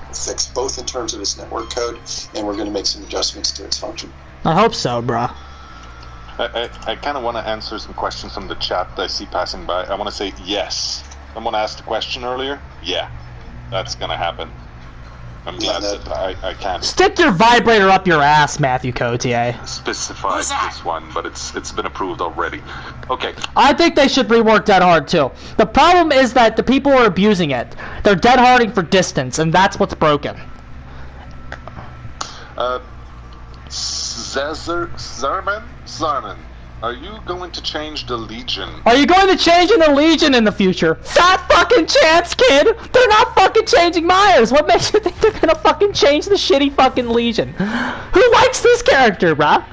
Fix both in terms of its network code, and we're going to make some adjustments to its function. I hope so, bruh. I kind of want to answer some questions from the chat that I see passing by. I want to say yes. Someone asked a question earlier. Yeah, that's going to happen. I'm glad that I can stick your vibrator up your ass, Matthew Cotier. specify this one, but it's been approved already. Okay. I think they should rework Dead Hard too. The problem is that the people are abusing it. They're Dead Harding for distance, and that's what's broken. Zarman, are you going to change the Legion? Are you going to change in the Legion in the future? Fat fucking chance, kid! They're not fucking changing Myers! What makes you think they're gonna fucking change the shitty fucking Legion? Who likes this character, bruh?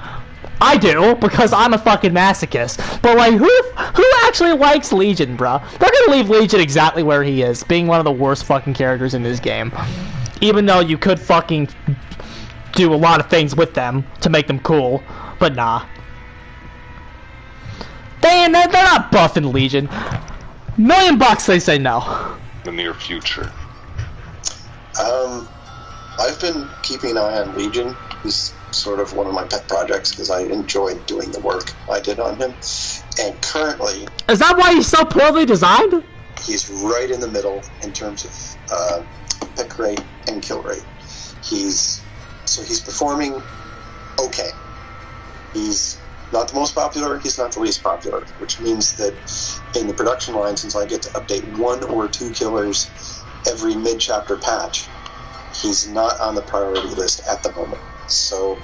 I do, because I'm a fucking masochist. But like, who actually likes Legion, bruh? They're gonna leave Legion exactly where he is, being one of the worst fucking characters in this game. Even though you could fucking do a lot of things with them to make them cool, but nah. They're not buffing Legion. $1,000,000 they say no. The near future. I've been keeping an eye on Legion. He's sort of one of my pet projects because I enjoyed doing the work I did on him. And currently... Is that why he's so poorly designed? He's right in the middle in terms of pick rate and kill rate. He's performing okay. He's not the most popular, he's not the least popular, which means that in the production line, since I get to update 1 or 2 killers every mid-chapter patch, he's not on the priority list at the moment. So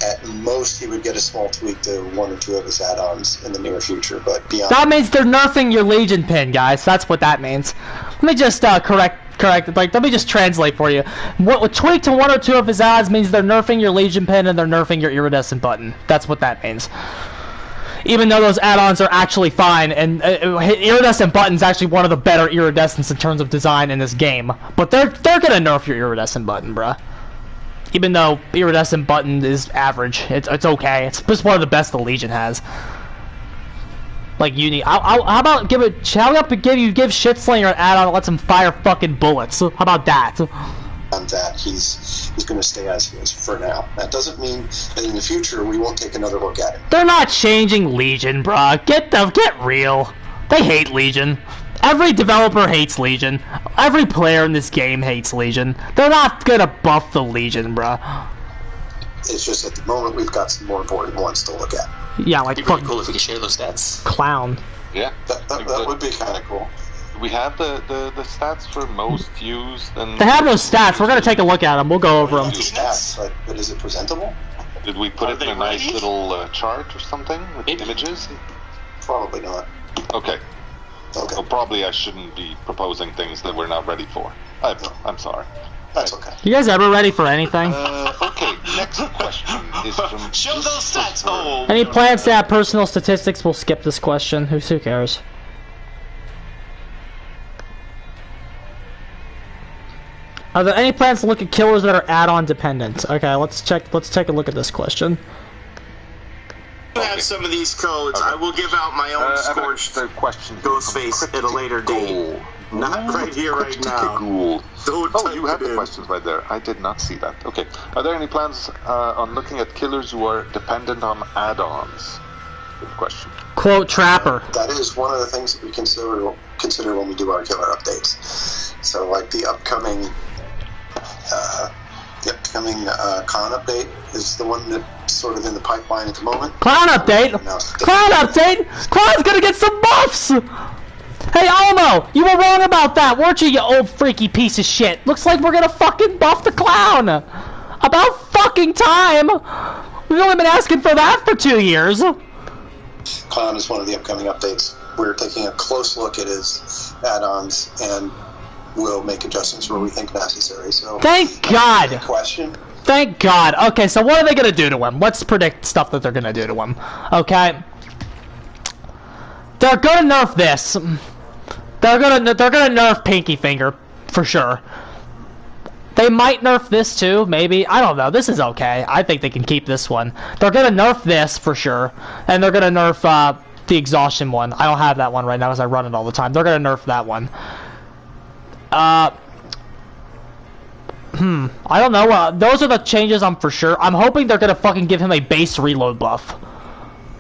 at most he would get a small tweak to 1 or 2 of his add-ons in the near future, but beyond that means they're nerfing your Legion pin, guys. That's what that means. Let me just correct. Like, let me just translate for you. What tweak to 1 or 2 of his ads means they're nerfing your Legion pin and they're nerfing your iridescent button. That's what that means. Even though those add-ons are actually fine, and iridescent button's actually one of the better iridescents in terms of design in this game. But they're gonna nerf your iridescent button, bruh. Even though iridescent button is average, it's okay. It's just one of the best the Legion has. Like how about give Shitslinger an add-on that lets him fire fucking bullets? How about that? On that, he's going to stay as he is for now. That doesn't mean that in the future we won't take another look at it. They're not changing Legion, bruh. Get real. They hate Legion. Every developer hates Legion. Every player in this game hates Legion. They're not gonna buff the Legion, bruh. It's just at the moment we've got some more important ones to look at. Yeah, like It'd be really cool if we could share those stats. Clown. Yeah. That would be kind of cool. We have the stats for most used and... They have those stats. We're gonna take a look at them. We'll go over them. Stats, but is it presentable? Did we put it in a nice little chart or something with images? Probably not. Okay. Okay. Well, probably I shouldn't be proposing things that we're not ready for. I'm sorry. That's okay. You guys ever ready for anything? Okay, next question is from... Show those stats! Oh! Any plans to add personal statistics? We'll skip this question. Who cares? Are there any plans to look at killers that are add-on dependent? Okay, let's take a look at this question. I have some of these codes. Okay. I will give out my own scorched Ghostface at a later date. Not right here, right now. Oh, you have the questions right there. I did not see that. Okay. Are there any plans on looking at killers who are dependent on add-ons? Good question. Quote Trapper. That is one of the things that we consider when we do our killer updates. So, like the upcoming con update is the one that's sort of in the pipeline at the moment. Clown update? Clown update? Clown's gonna get some buffs! Hey, Almo! You were wrong about that, weren't you old freaky piece of shit? Looks like we're gonna fucking buff the Clown! About fucking time! We've only been asking for that for 2 years! Clown is one of the upcoming updates. We're taking a close look at his add-ons, and we'll make adjustments where we think necessary. So, thank God! Question? Thank God. Okay, so what are they gonna do to him? Let's predict stuff that they're gonna do to him. Okay? They're gonna nerf this. They're gonna nerf Pinky Finger, for sure. They might nerf this too, maybe. I don't know. This is okay. I think they can keep this one. They're gonna nerf this for sure, and they're gonna nerf the exhaustion one. I don't have that one right now because I run it all the time. They're gonna nerf that one. I don't know. Those are the changes I'm for sure. I'm hoping they're gonna fucking give him a base reload buff.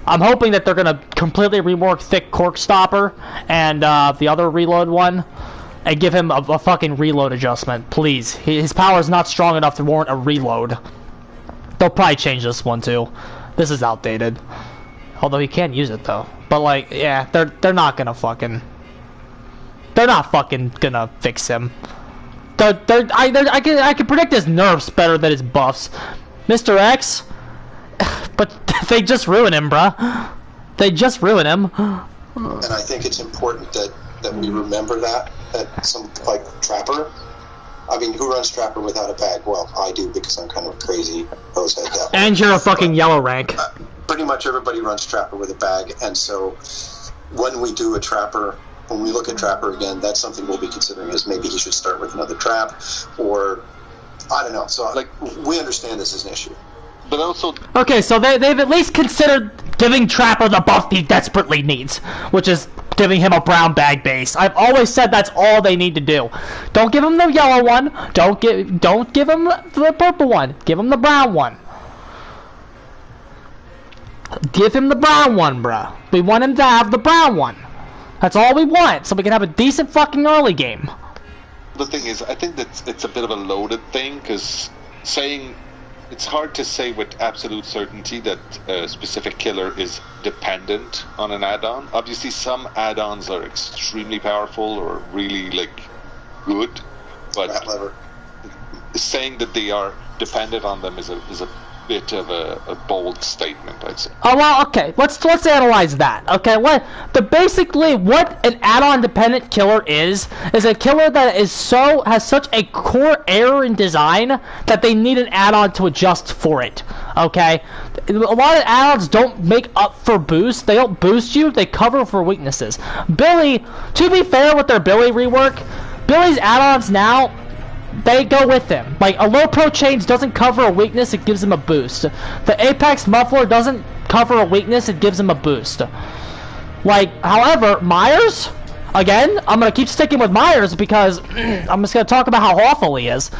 I'm hoping that they're gonna completely rework Thick Cork Stopper and the other reload one, and give him a fucking reload adjustment, please. His power is not strong enough to warrant a reload. They'll probably change this one too. This is outdated. Although he can use it though. But like, yeah, they're not gonna fucking. They're not fucking gonna fix him. I can predict his nerfs better than his buffs. Mr. X, but they just ruin him, bruh. They just ruin him. And I think it's important that we remember that some, like, Trapper. I mean, who runs Trapper without a bag? Well, I do, because I'm kind of a crazy hosehead devil. And you're a fucking yellow rank. Pretty much everybody runs Trapper with a bag, and so when we do a Trapper, when we look at Trapper again, that's something we'll be considering, is maybe he should start with another trap, or I don't know. So, like, we understand this is an issue. But also... Okay, so they've at least considered giving Trapper the buff he desperately needs, which is giving him a brown bag base. I've always said that's all they need to do. Don't give him the yellow one. Don't give him the purple one. Give him the brown one. Give him the brown one, bruh. We want him to have the brown one. That's all we want, so we can have a decent fucking early game. The thing is, I think that it's a bit of a loaded thing, because it's hard to say with absolute certainty that a specific killer is dependent on an add-on. Obviously, some add-ons are extremely powerful or really, like, good, but saying that they are dependent on them is a bit of a bold statement, I'd say. Oh well, okay. Let's analyze that. Okay, basically what an add-on dependent killer is a killer that has such a core error in design that they need an add-on to adjust for it. Okay, a lot of add-ons don't make up for boost. They don't boost you. They cover for weaknesses. Billy, to be fair with their Billy rework, Billy's add-ons now, they go with him. Like, a low pro chains doesn't cover a weakness, it gives him a boost. The Apex muffler doesn't cover a weakness, it gives him a boost. Like, however, Myers, again, I'm gonna keep sticking with Myers because I'm just gonna talk about how awful he is.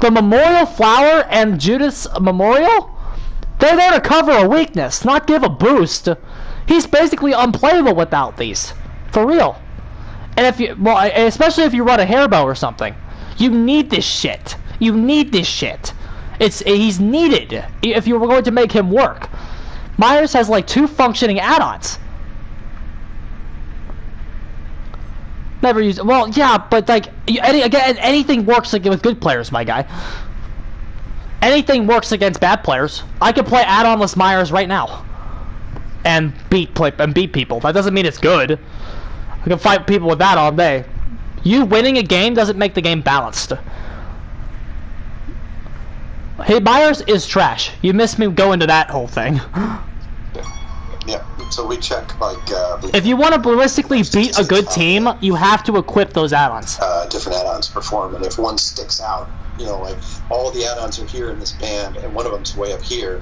The Memorial Flower and Judas Memorial, they're there to cover a weakness, not give a boost. He's basically unplayable without these. For real. And especially if you run a hairbow or something. You need this shit. You need this shit. He's needed if you were going to make him work. Myers has like 2 functioning add-ons. Never use. Well, yeah, but like anything works like with good players, my guy. Anything works against bad players. I could play add-onless Myers right now, and beat people. That doesn't mean it's good. I can fight people with that all day. You winning a game doesn't make the game balanced. Hey, Myers is trash. You missed me go into that whole thing. Yeah, so we check, like... if you want to ballistically beat a good team, you have to equip those add-ons. Different add-ons perform, and if one sticks out, you know, like, all the add-ons are here in this band, and one of them's way up here,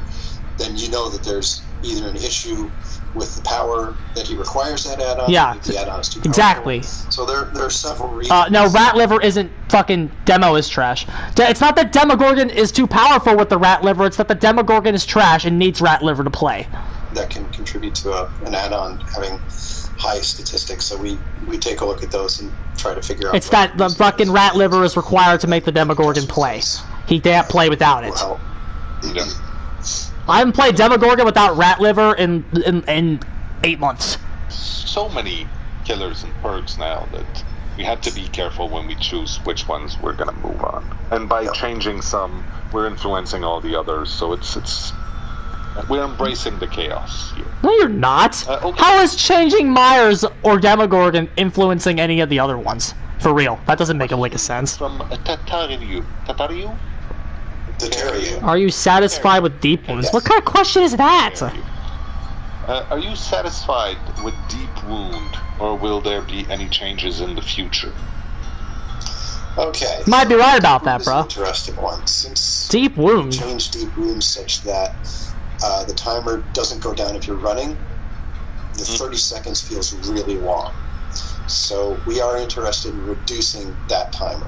then you know that there's either an issue with the power that he requires that add-on. Yeah, the add-on is too powerful. exactly. So there are several reasons. No, Rat Liver isn't fucking... Demo is trash. It's not that Demogorgon is too powerful with the Rat Liver, it's that the Demogorgon is trash and needs Rat Liver to play. That can contribute to an add-on having high statistics, so we take a look at those and try to figure out... It's that the fucking Rat Liver is required to make the Demogorgon play. He can't play without it. Well, Yeah. I haven't played Demogorgon without Rat Liver in 8 months. So many killers and perks now that we have to be careful when we choose which ones we're going to move on. And by changing some, we're influencing all the others, so it's we're embracing the chaos here. No, you're not. Okay. How is changing Myers or Demogorgon influencing any of the other ones? For real, that doesn't make a lick of sense. From Tatariu. Tatariu? Are you satisfied with deep wounds? Yes. What kind of question is that? Are you satisfied with Deep Wound, or will there be any changes in the future? Okay. Might be right about that, This is an bro. interesting one. Since Deep wound. change Deep Wound such that the timer doesn't go down if you're running, the 30 seconds feels really long. So we are interested in reducing that timer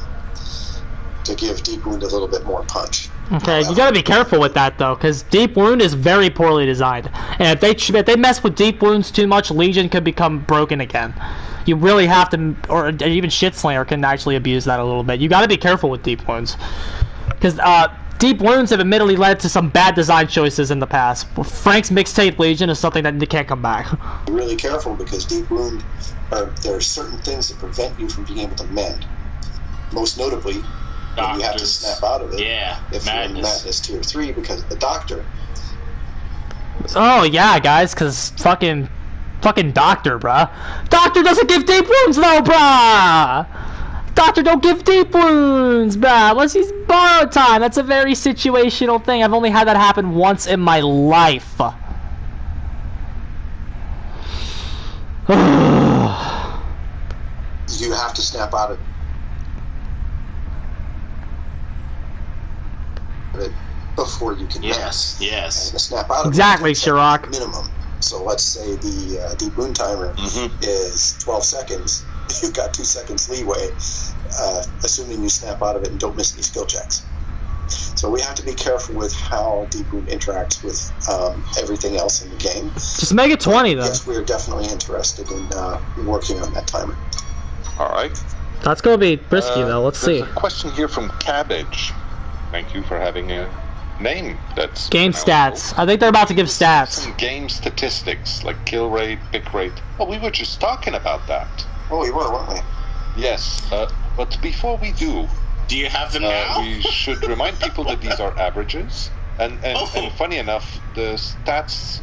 to give Deep Wound a little bit more punch. Okay, you gotta be careful with that though, because Deep Wound is very poorly designed, and if they mess with Deep Wounds too much, Legion could become broken again. You really have to, or even Shitslayer can actually abuse that a little bit. You gotta be careful with Deep Wounds, because Deep Wounds have admittedly led to some bad design choices in the past. Frank's mixtape Legion is something that can't come back. Be really careful because Deep Wound, there are certain things that prevent you from being able to mend. Most notably, when you have to snap out of it. Yeah, if you're in Madness Tier 3 because of the Doctor. Oh yeah, guys, because fucking Doctor, bruh. Doctor doesn't give Deep Wounds though, bruh! Doctor don't give Deep Wounds, bruh! Let's use borrow time. That's a very situational thing. I've only had that happen once in my life. You have to snap out of it. it before you can Yes, yes. And the snap out of Exactly, it is Chirac. minimum. So let's say the deep wound timer is 12 seconds. You've got 2 seconds leeway, assuming you snap out of it and don't miss any skill checks. So we have to be careful with how deep wound interacts with everything else in the game. Just make it 20 though. Yes, we're definitely interested in working on that timer. All right. That's gonna be risky though. Let's see. There's a question here from Cabbage. Thank you for having a name that's Game stats. I think they're about to give stats. Some game statistics like kill rate, pick rate. Oh, we were just talking about that. Oh, we were, weren't we? Yes, but before we do you have them now? We should remind people that these are averages, and funny enough, the stats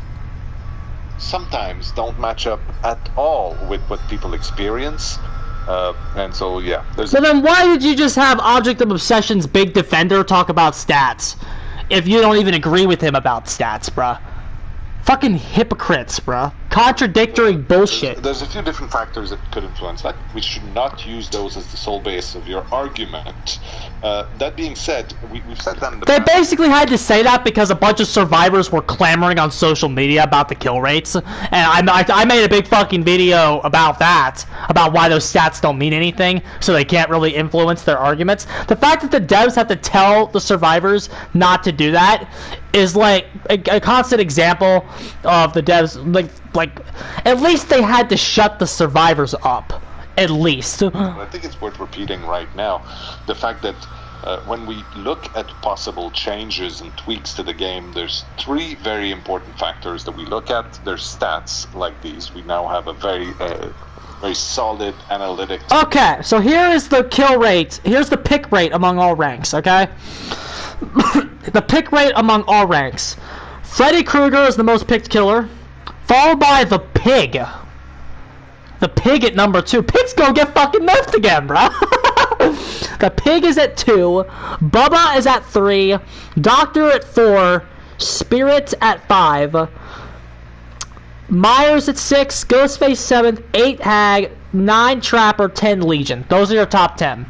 sometimes don't match up at all with what people experience. And so, yeah. So then why did you just have Object of Obsession's big defender talk about stats if you don't even agree with him about stats, bruh? Fucking hypocrites, bruh. Contradictory bullshit. There's a few different factors that could influence that. We should not use those as the sole base of your argument. That being said, we've said that in the They past. basically had to say that because a bunch of survivors were clamoring on social media about the kill rates, and I made a big fucking video about that, about why those stats don't mean anything, so they can't really influence their arguments. The fact that the devs have to tell the survivors not to do that is like a constant example of the devs, like at least they had to shut the survivors up. At least. I think it's worth repeating right now. The fact that when we look at possible changes and tweaks to the game, there's 3 very important factors that we look at. There's stats like these. We now have a very solid analytics. Okay, so here is the kill rate. Here's the pick rate among all ranks, okay? The pick rate among all ranks. Freddy Krueger is the most picked killer, followed by the Pig. The Pig at number 2. Pig's gonna get fucking nerfed again, bro. The Pig is at 2. Bubba is at 3. Doctor at 4. Spirit at 5. Myers at 6. Ghostface 7. 8 Hag. 9 Trapper. 10 Legion. Those are your top 10.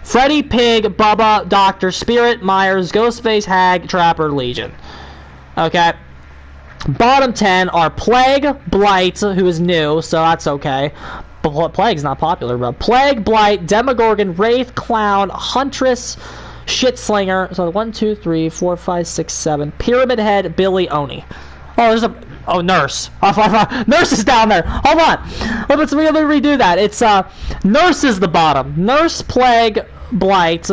Freddy, Pig, Bubba, Doctor, Spirit, Myers, Ghostface, Hag, Trapper, Legion. Okay. Bottom 10 are Plague, Blight, who is new, so that's okay. But Plague's not popular, but Plague, Blight, Demogorgon, Wraith, Clown, Huntress, Shitslinger. So 1, 2, 3, 4, 5, 6, 7. Pyramid Head, Billy, Oni. Oh, there's a... Oh, Nurse. Nurse is down there. Hold on. Let's really redo that. It's, Nurse is the bottom. Nurse, Plague, Blight,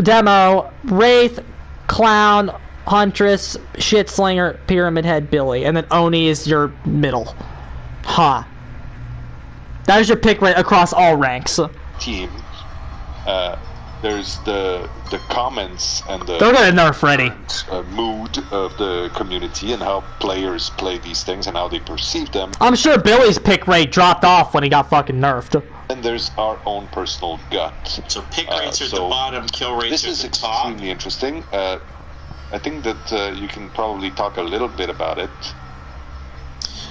Demo, Wraith, Clown, Huntress, Shitslinger, Pyramid Head, Billy. And then Oni is your middle. Ha. That is your pick rate across all ranks. Team. There's the comments and the They're gonna nerf Freddy. Mood of the community and how players play these things and how they perceive them. I'm sure Billy's pick rate dropped off when he got fucking nerfed. And there's our own personal gut. So pick rates are at the bottom, kill rates are at the top. This is extremely interesting. I think that you can probably talk a little bit about it.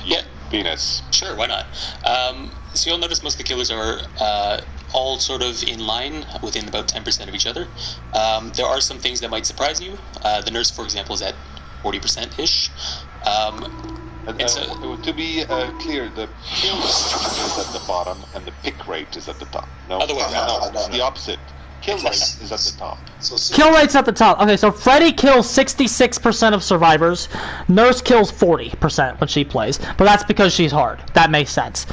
Yeah. Venus. Sure, why not? So you'll notice most of the killers are all sort of in line, within about 10% of each other. There are some things that might surprise you. The Nurse, for example, is at 40%-ish. To be clear, the kill rate is at the bottom and the pick rate is at the top. No, Other way around. No, it's the opposite. Kill rate is at the top. Kill rate's at the top. Okay, so Freddy kills 66% of survivors. Nurse kills 40% when she plays. But that's because she's hard. That makes sense.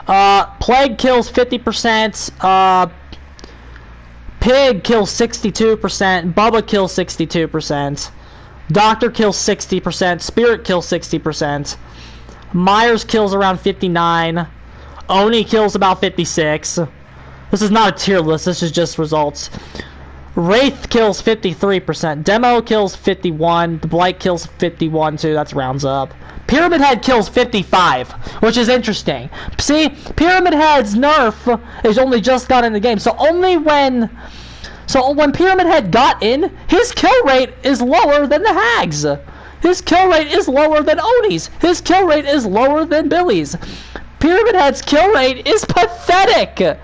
Plague kills 50%. Pig kills 62%. Bubba kills 62%. Doctor kills 60%. Spirit kills 60%. Myers kills around 59%. Oni kills about 56%. This is not a tier list, this is just results. Wraith kills 53%. Demo kills 51%. The Blight kills 51% too, that's rounds up. Pyramid Head kills 55%, which is interesting. See, Pyramid Head's nerf is only just got in the game, so when Pyramid Head got in, his kill rate is lower than the Hags. His kill rate is lower than Oni's. His kill rate is lower than Billy's. Pyramid Head's kill rate is pathetic.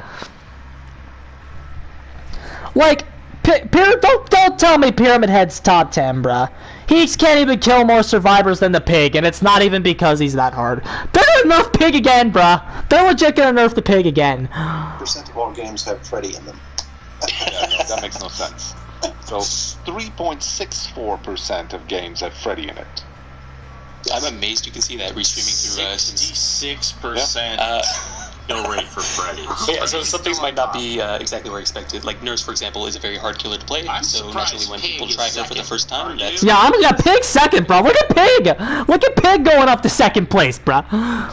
Like, Don't tell me Pyramid Head's top 10, bruh. He can't even kill more survivors than the pig, and it's not even because he's that hard. They're gonna nerf pig again, bruh. They're legit gonna nerf the pig again. Percent of all games have Freddy in them. Yeah, no, that makes no sense. So 3.64% of games have Freddy in it. I'm amazed you can see that restreaming through 66% kill rate for Freddy. Yeah, so some things might not be exactly where expected. Like Nurse, for example, is a very hard killer to play. So naturally, when people try her for the first time, that's yeah, I'm gonna Pig second, bro. Look at Pig. Look at Pig going up to second place, bro.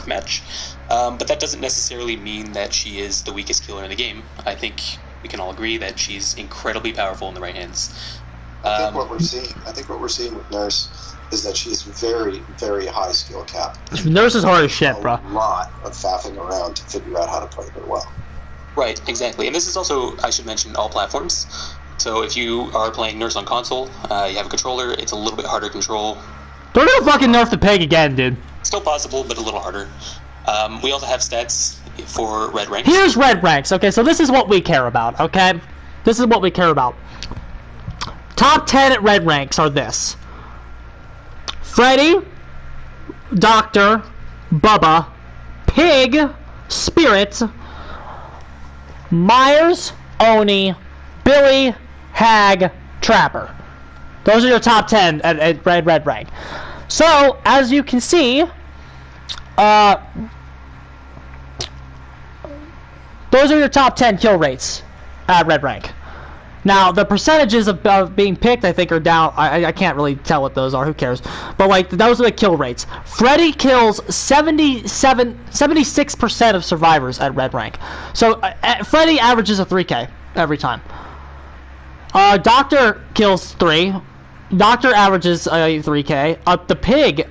match. But that doesn't necessarily mean that she is the weakest killer in the game. I think we can all agree that she's incredibly powerful in the right hands. I think what we're seeing with Nurse is that she's very, very high skill cap. Nurse is hard as shit, bro. A lot of faffing around to figure out how to play her well. Right, exactly. And this is also, I should mention, all platforms. So if you are playing Nurse on console, you have a controller, it's a little bit harder to control. They're gonna fucking nerf the pig again, dude. Still possible, but a little harder. We also have stats for red ranks. Here's red ranks, okay? So this is what we care about, okay? This is what we care about. Top 10 at red ranks are this. Freddy, Doctor, Bubba, Pig, Spirit, Myers, Oni, Billy, Hag, Trapper. Those are your top 10 at red rank. So, as you can see, those are your top 10 kill rates at red rank. Now, the percentages of being picked, I think, are down. I can't really tell what those are. Who cares? But, like, those are the kill rates. Freddy kills 76% of survivors at red rank. So, Freddy averages a 3K every time. Doctor kills 3. Doctor averages a 3K. The Pig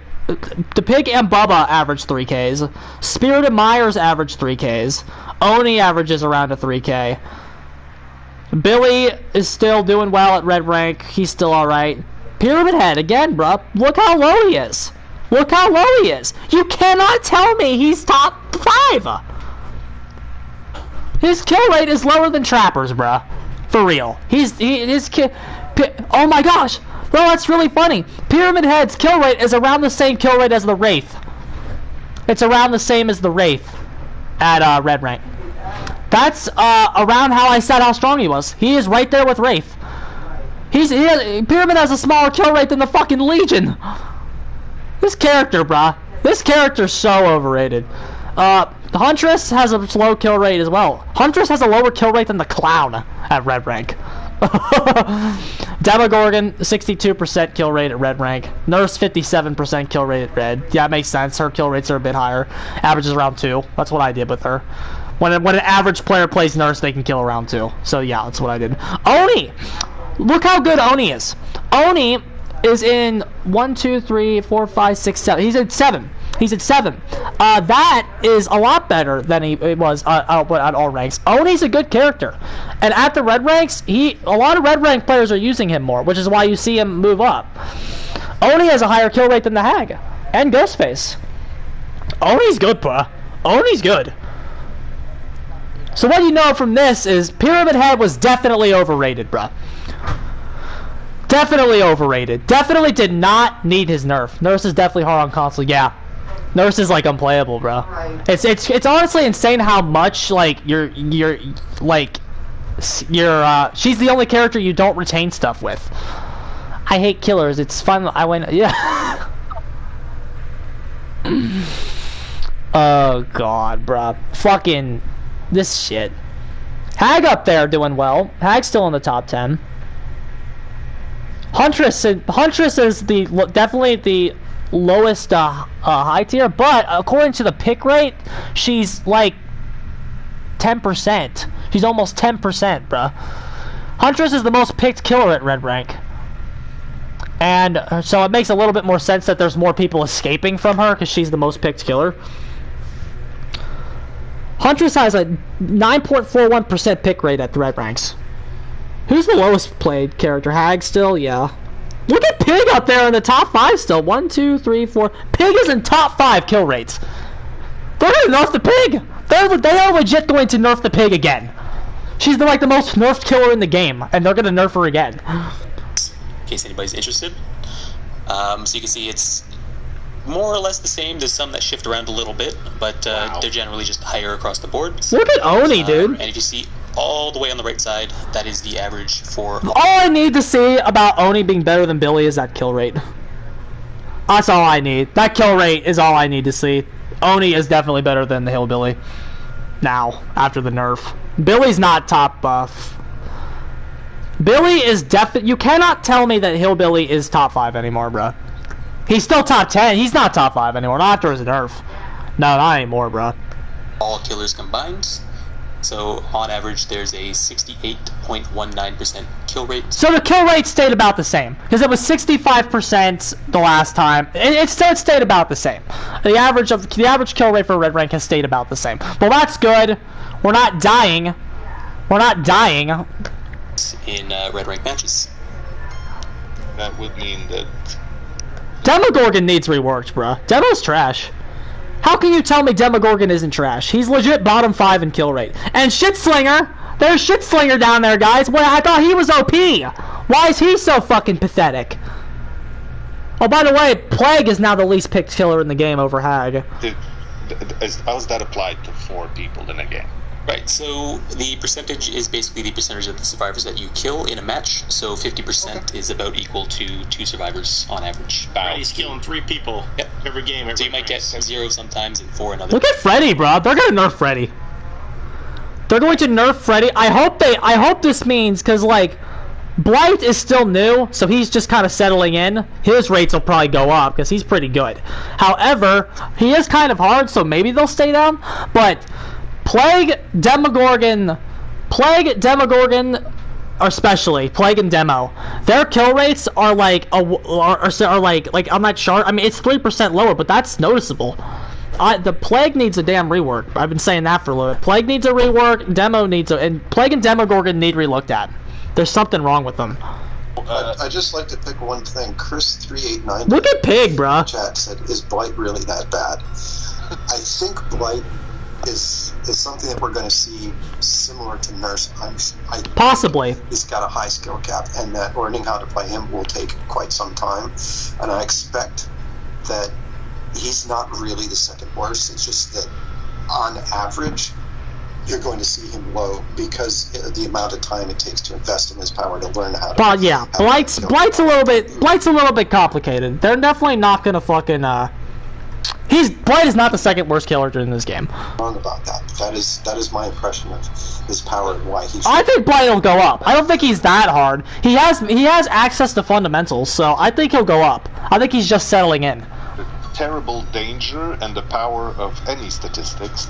and Bubba average 3Ks. Spirit and Myers average 3Ks. Oni averages around a 3K. Billy is still doing well at red rank. He's still alright. Pyramid Head, again, bruh. Look how low he is. Look how low he is. You cannot tell me he's top 5. His kill rate is lower than Trapper's, bruh. For real. Oh my gosh. No, that's really funny. Pyramid Head's kill rate is around the same kill rate as the Wraith. It's around the same as the Wraith at red rank. That's around how I said how strong he was. He is right there with Wraith. Pyramid has a smaller kill rate than the fucking Legion. This character, bruh. This character's so overrated. Huntress has a slow kill rate as well. Huntress has a lower kill rate than the Clown at red rank. Demogorgon, 62% kill rate at red rank. Nurse, 57% kill rate at red. Yeah, it makes sense. Her kill rates are a bit higher. Averages around 2. That's what I did with her. When an average player plays Nurse, they can kill around 2. So yeah, that's what I did. Oni! Look how good Oni is. Oni is in 1, 2, 3, 4, 5, 6, 7. He's at 7. He's at 7. That is a lot better than he was at all ranks. Oni's a good character. And at the red ranks, a lot of red rank players are using him more, which is why you see him move up. Oni has a higher kill rate than the Hag. And Ghostface. Oni's good, bruh. Oni's good. So what you know from this is Pyramid Head was definitely overrated, bruh. Definitely overrated. Definitely did not need his nerf. Nurse is definitely hard on console. Yeah. Nurse is like unplayable, bro. Right. It's honestly insane how much like she's the only character you don't retain stuff with. I hate killers. It's fun. I went yeah. Oh god, bro. Fucking this shit. Hag up there doing well. Hag's still in the top 10. Huntress is definitely the lowest high tier, but according to the pick rate, she's like 10%. She's almost 10%, bruh. Huntress is the most picked killer at red rank, and so it makes a little bit more sense that there's more people escaping from her because she's the most picked killer. Huntress has a 9.41% pick rate at the red ranks. Who's the lowest played character? Hag still? Yeah. Look at Pig up there in the top 5 still. 1, 2, 3, 4. Pig is in top 5 kill rates. They're going to nerf the Pig. They are legit going to nerf the Pig again. She's like the most nerfed killer in the game, and they're gonna nerf her again. In case anybody's interested. So you can see it's more or less the same. There's some that shift around a little bit, but they're generally just higher across the board. Look at Oni, dude. And if you see all the way on the right side, that is the average for... All I need to see about Oni being better than Billy is that kill rate. That's all I need. That kill rate is all I need to see. Oni is definitely better than the Hillbilly. Now, after the nerf. Billy's not top buff. Billy is you cannot tell me that Hillbilly is top 5 anymore, bruh. He's still top 10. He's not top 5 anymore. Not after his nerf. No, not anymore, bruh. All killers combined. So, on average, there's a 68.19% kill rate. So the kill rate stayed about the same. Because it was 65% the last time. It stayed about the same. The average kill rate for Red Rank has stayed about the same. Well, that's good. We're not dying. We're not dying. In Red Rank matches. That would mean that... Demogorgon needs reworked, bruh. Demo's trash. How can you tell me Demogorgon isn't trash? He's legit bottom 5 in kill rate. And Shitslinger! There's Shitslinger down there, guys! Well, I thought he was OP! Why is he so fucking pathetic? Oh, by the way, Plague is now the least picked killer in the game over Hag. How's that applied to 4 people in a game? Right, so the percentage is basically the percentage of the survivors that you kill in a match. So 50% is about equal to 2 survivors on average. He's killing 3 people every game. So you might get 0 sometimes and 4 another. Look at Freddy, bro. They're gonna nerf Freddy. They're going to nerf Freddy. I hope this means, because, like, Blight is still new, so he's just kind of settling in. His rates will probably go up, because he's pretty good. However, he is kind of hard, so maybe they'll stay down. But Plague, Demogorgon, especially Plague and Demo, their kill rates are like like I'm not sure. I mean, it's 3% lower, but that's noticeable. The Plague needs a damn rework. I've been saying that for a little bit. Plague needs a rework. Demo needs and Plague and Demogorgon need relooked at. There's something wrong with them. I just like to pick one thing. Chris389. Look at Pig, bruh. Chat said, "Is Blight really that bad?" I think Blight is something that we're going to see similar to Nurse. Possibly. He's got a high skill cap, and that learning how to play him will take quite some time. And I expect that he's not really the second worst. It's just that on average, you're going to see him low because the amount of time it takes to invest in his power to learn how to. But yeah, Blight's a little bit complicated. They're definitely not going to fucking Blight is not the second worst killer in this game. Wrong about that. That is my impression of his power and why he's. I think Blight will go up. I don't think he's that hard. He has access to fundamentals, so I think he'll go up. I think he's just settling in. The terrible danger and the power of any statistics,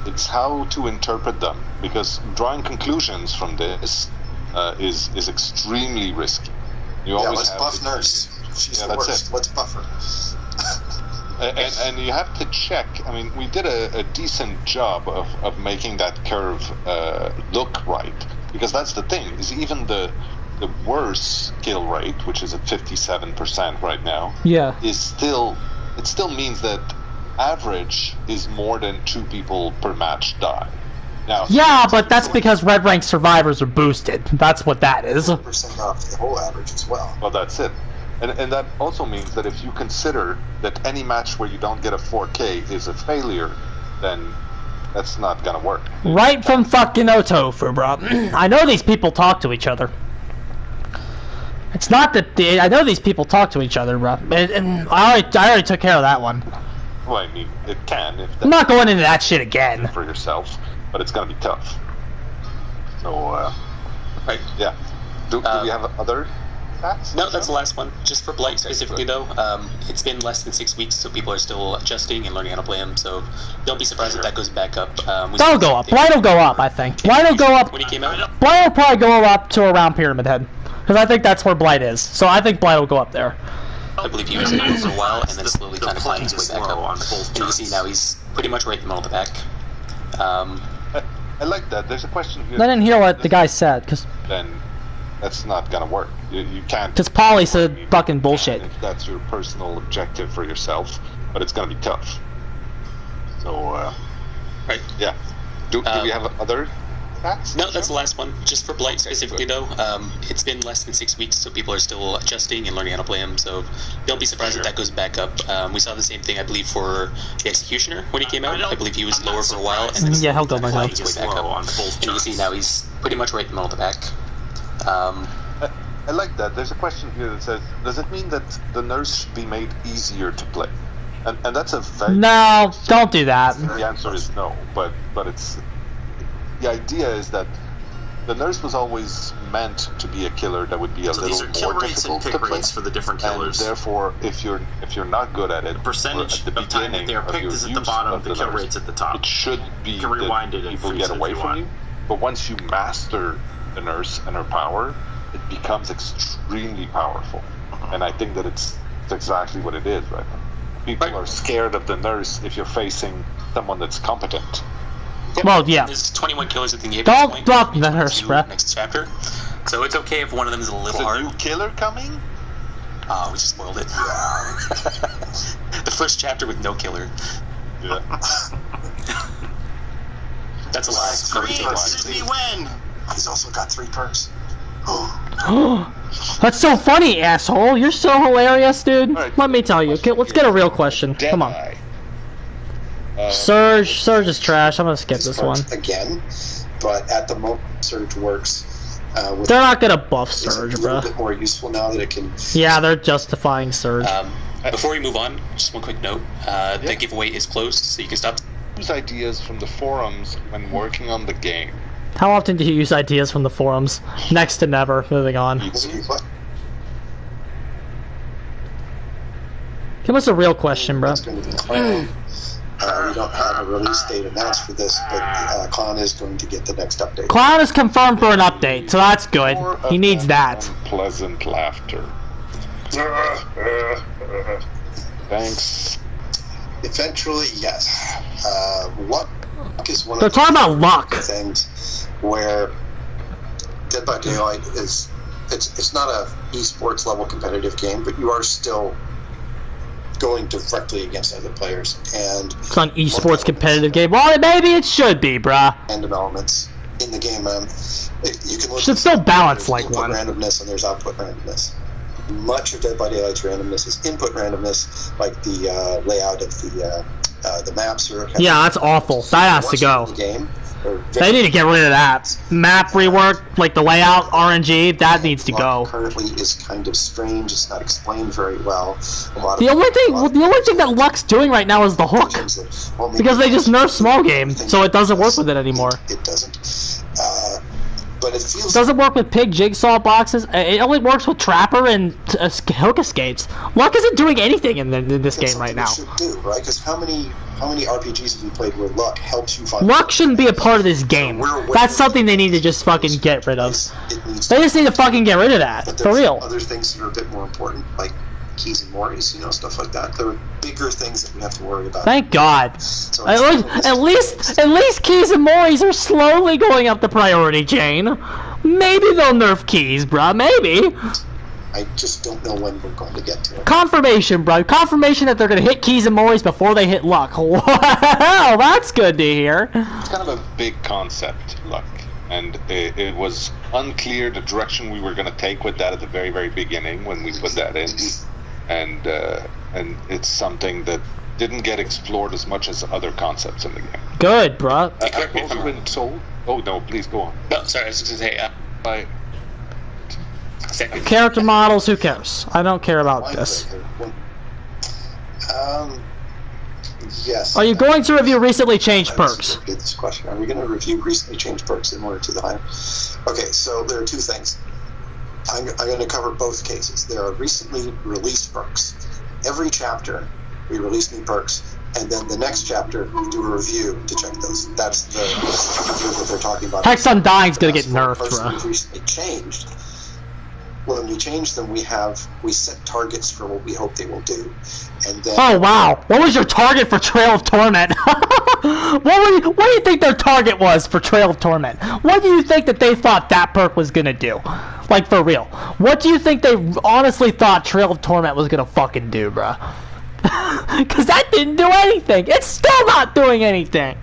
it's how to interpret them, because drawing conclusions from this is extremely risky. You always let's have buff Nurse. She's the that's worst. it. Let's buff her. And you have to check. I mean, we did a decent job of making that curve look right, because that's the thing. Is even the worst kill rate, which is at 57% right now, is still means that average is more than 2 people per match die. Now, yeah, but that's because Red Rank survivors are boosted. That's what that is. % off the whole average as well. Well, that's it. And that also means that if you consider that any match where you don't get a 4K is a failure, then that's not gonna work. Right from fucking Otofu, bro. I know these people talk to each other. It's not that I know these people talk to each other, bro. And I already took care of that one. Well, I mean, it can. I'm not going into that shit again. For yourself, but it's gonna be tough. So, right, yeah. Do we have other? No, that's the last one. Just for Blight specifically, though, it's been less than 6 weeks, so people are still adjusting and learning how to play him. So don't be surprised if that goes back up. That'll go up. Blight will go up, I think. Blight will go up. When he came out, Blight will probably go up to around Pyramid Head, because I think that's where Blight is. So I think Blight will go up there. I believe he was in for a while, and then slowly kind of climbed his way back up. And you can see now he's pretty much right in the middle of the pack. I like that. There's a question here. I didn't hear what the guy said, because then that's not gonna work. You can't. Because Polly said fucking bullshit. If that's your personal objective for yourself, but it's gonna be tough. So, right. Yeah. Do we have other That's No, that's the last one. Just for Blight specifically, though. It's been less than 6 weeks, so people are still adjusting and learning how to play him. So don't be surprised if that goes back up. We saw the same thing, I believe, for the Executioner when he came out. I believe he was lower for a while, and then Yeah, he'll go back up. his way back up. on both And you can see now he's pretty much right in the middle of the pack. I like that. There's a question here that says, does it mean that the nurse should be made easier to play? And that's a very... No, don't do that. The answer is no, but it's... The idea is that the nurse was always meant to be a killer that would be a So little these are kill more rates and difficult to pick play. rates for the different And killers. therefore, if you're not good at it, The percentage or at the of time that beginning they are of picked your is at the use bottom, of the kill nurse, rate's at the top. it should be You can rewind that it and people freeze get it if away you from want. you. But once you master the nurse and her power, it becomes extremely powerful. And I think that it's exactly what it is right now. People are scared of the nurse if you're facing someone that's competent. Yep. Well, yeah. There's 21 killers at the game. Don't drop the nurse, bruh. Next chapter. So it's okay if one of them is a little Is a hard. new killer coming? Oh, we just spoiled it. The first chapter with no killer. Yeah. That's a lie. Nobody Scream, can lie. Sydney Wen! He's also got 3 perks. That's so funny, asshole. You're so hilarious, dude. Alright. Let me tell you. Let's get a real question. Come on. Surge is trash. I'm gonna skip this one. Again, but at the moment, Surge works. With They're not gonna buff it's Surge, a little bro. bit more useful now that it can. Yeah, they're justifying Surge. Before we move on, just one quick note. The giveaway is closed, so you can stop. Use ideas from the forums when working on the game. How often do you use ideas from the forums? Next to never. Moving on. Give us a real question, bro. It's going to be Clan. We don't have a release date announced for this, but Clan is going to get the next update. Clown is confirmed for an update, so that's good. He needs that. Pleasant laughter. Thanks. Eventually, yes. Luck is one They're of talking about luck. things where Dead by Daylight is it's not a esports level competitive game, but you are still going directly against other players and It's an esports competitive game. Well, maybe it should be, bruh. random elements in the game. You can look Should still balance like input one. randomness and there's output randomness. Much of Dead by Daylight's randomness is input randomness, like the layout of the maps. Yeah, that's awful. That has to go. The game, They need to get rid of that. Map rework, like the layout, RNG, that needs to go. Currently is kind of strange. It's not explained very well. The only thing that Luck's doing right now is the hook. Because they just nerfed small game, so it doesn't work with it anymore. It doesn't. But it feels. It doesn't work with pig jigsaw boxes. It only works with trapper and hook escapes. Luck isn't doing anything in this game right now. Should do, right? Because how many RPGs have you played where luck helps you find? Luck shouldn't be a part of this game. That's something they need to just fucking get rid of. They just need to fucking get rid of that, for real. Other things that are a bit more important, like keys and mores, stuff like that. There are bigger things that we have to worry about. Thank God. So At least keys and mores are slowly going up the priority chain. Maybe they'll nerf keys, bruh. Maybe. I just don't know when we're going to get to it. Confirmation, bro. Confirmation that they're gonna hit keys and mores before they hit luck. Wow, that's good to hear. It's kind of a big concept, luck, and it was unclear the direction we were going to take with that at the very, very beginning when we put that in, and it's something that didn't get explored as much as other concepts in the game. Good, bro. I've also been told. Oh no, please go on. No, sorry, I was just gonna say. Character models, who cares? I don't care about this. Yes. Are you going to review recently changed perks? This question. Are we going to review recently changed perks in order to the higher? Okay, so there are two things. I'm going to cover both cases. There are recently released perks. Every chapter, we release new perks, and then the next chapter, we do a review to check those. That's the review that they're talking about. Hex Undying's going to get nerfed, perks bro. we've recently changed. When we change them, we set targets for what we hope they will do, and then. Oh wow! What was your target for Trail of Torment? What do you think their target was for Trail of Torment? What do you think that they thought that perk was gonna do? Like for real? What do you think they honestly thought Trail of Torment was gonna fucking do, bruh? Cause that didn't do anything. It's still not doing anything.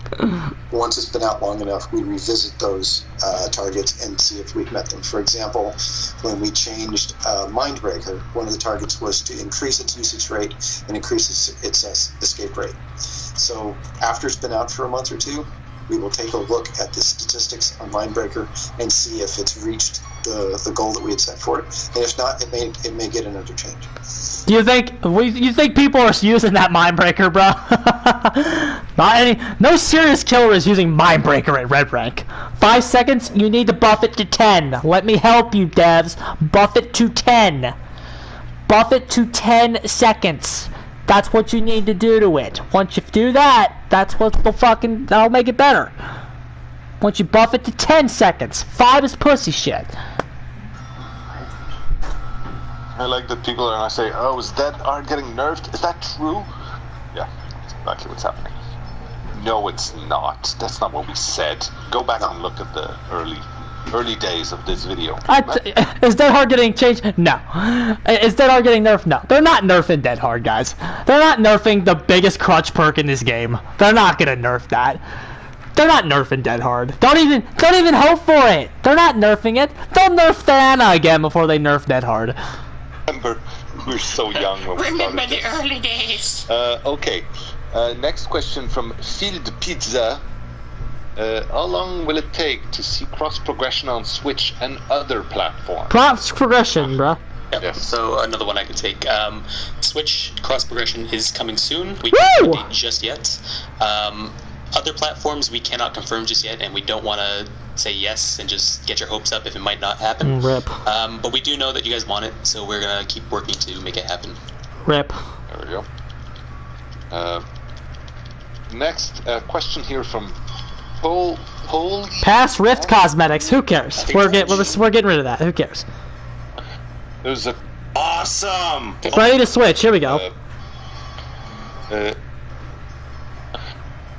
once it's been out long enough, we revisit those targets and see if we've met them. For example, when we changed Mindbreaker, one of the targets was to increase its usage rate and increase its escape rate. So after it's been out for a month or two, we will take a look at the statistics on Mindbreaker and see if it's reached the goal that we had set for it. And if not, it may get another change. You think people are using that Mindbreaker, bro? No serious killer is using Mindbreaker at red rank. 5 seconds, you need to buff it to 10. Let me help you, devs. Buff it to 10. Buff it to 10 seconds. That's what you need to do to it. Once you do that, that's what that'll make it better. Once you buff it to 10 seconds. 5 is pussy shit. I like that people are gonna say, "Oh, is that art getting nerfed? Is that true?" Yeah, that's exactly what's happening. No, it's not. That's not what we said. Go back and look at the early days of this video. Is Dead Hard getting changed? No. Is Dead Hard getting nerfed? No. They're not nerfing Dead Hard, guys. They're not nerfing the biggest crutch perk in this game. They're not gonna nerf that. They're not nerfing Dead Hard. Don't even hope for it. They're not nerfing it. They'll nerf Diana again before they nerf Dead Hard. Remember, we were so young when we started. Remember the early days. Okay. Next question from Field Pizza. How long will it take to see cross progression on Switch and other platforms? Cross progression, bro. Yep. Yes. So another one I could take. Switch cross progression is coming soon. We can't have a date just yet. Other platforms we cannot confirm just yet, and we don't want to say yes and just get your hopes up if it might not happen. Rip. But we do know that you guys want it, so we're gonna keep working to make it happen. Rip. There we go. Next question here from Paul. Pass Rift Cosmetics. Who cares? We're getting rid of that. Who cares? There's a Awesome! Ready to switch. Here we go.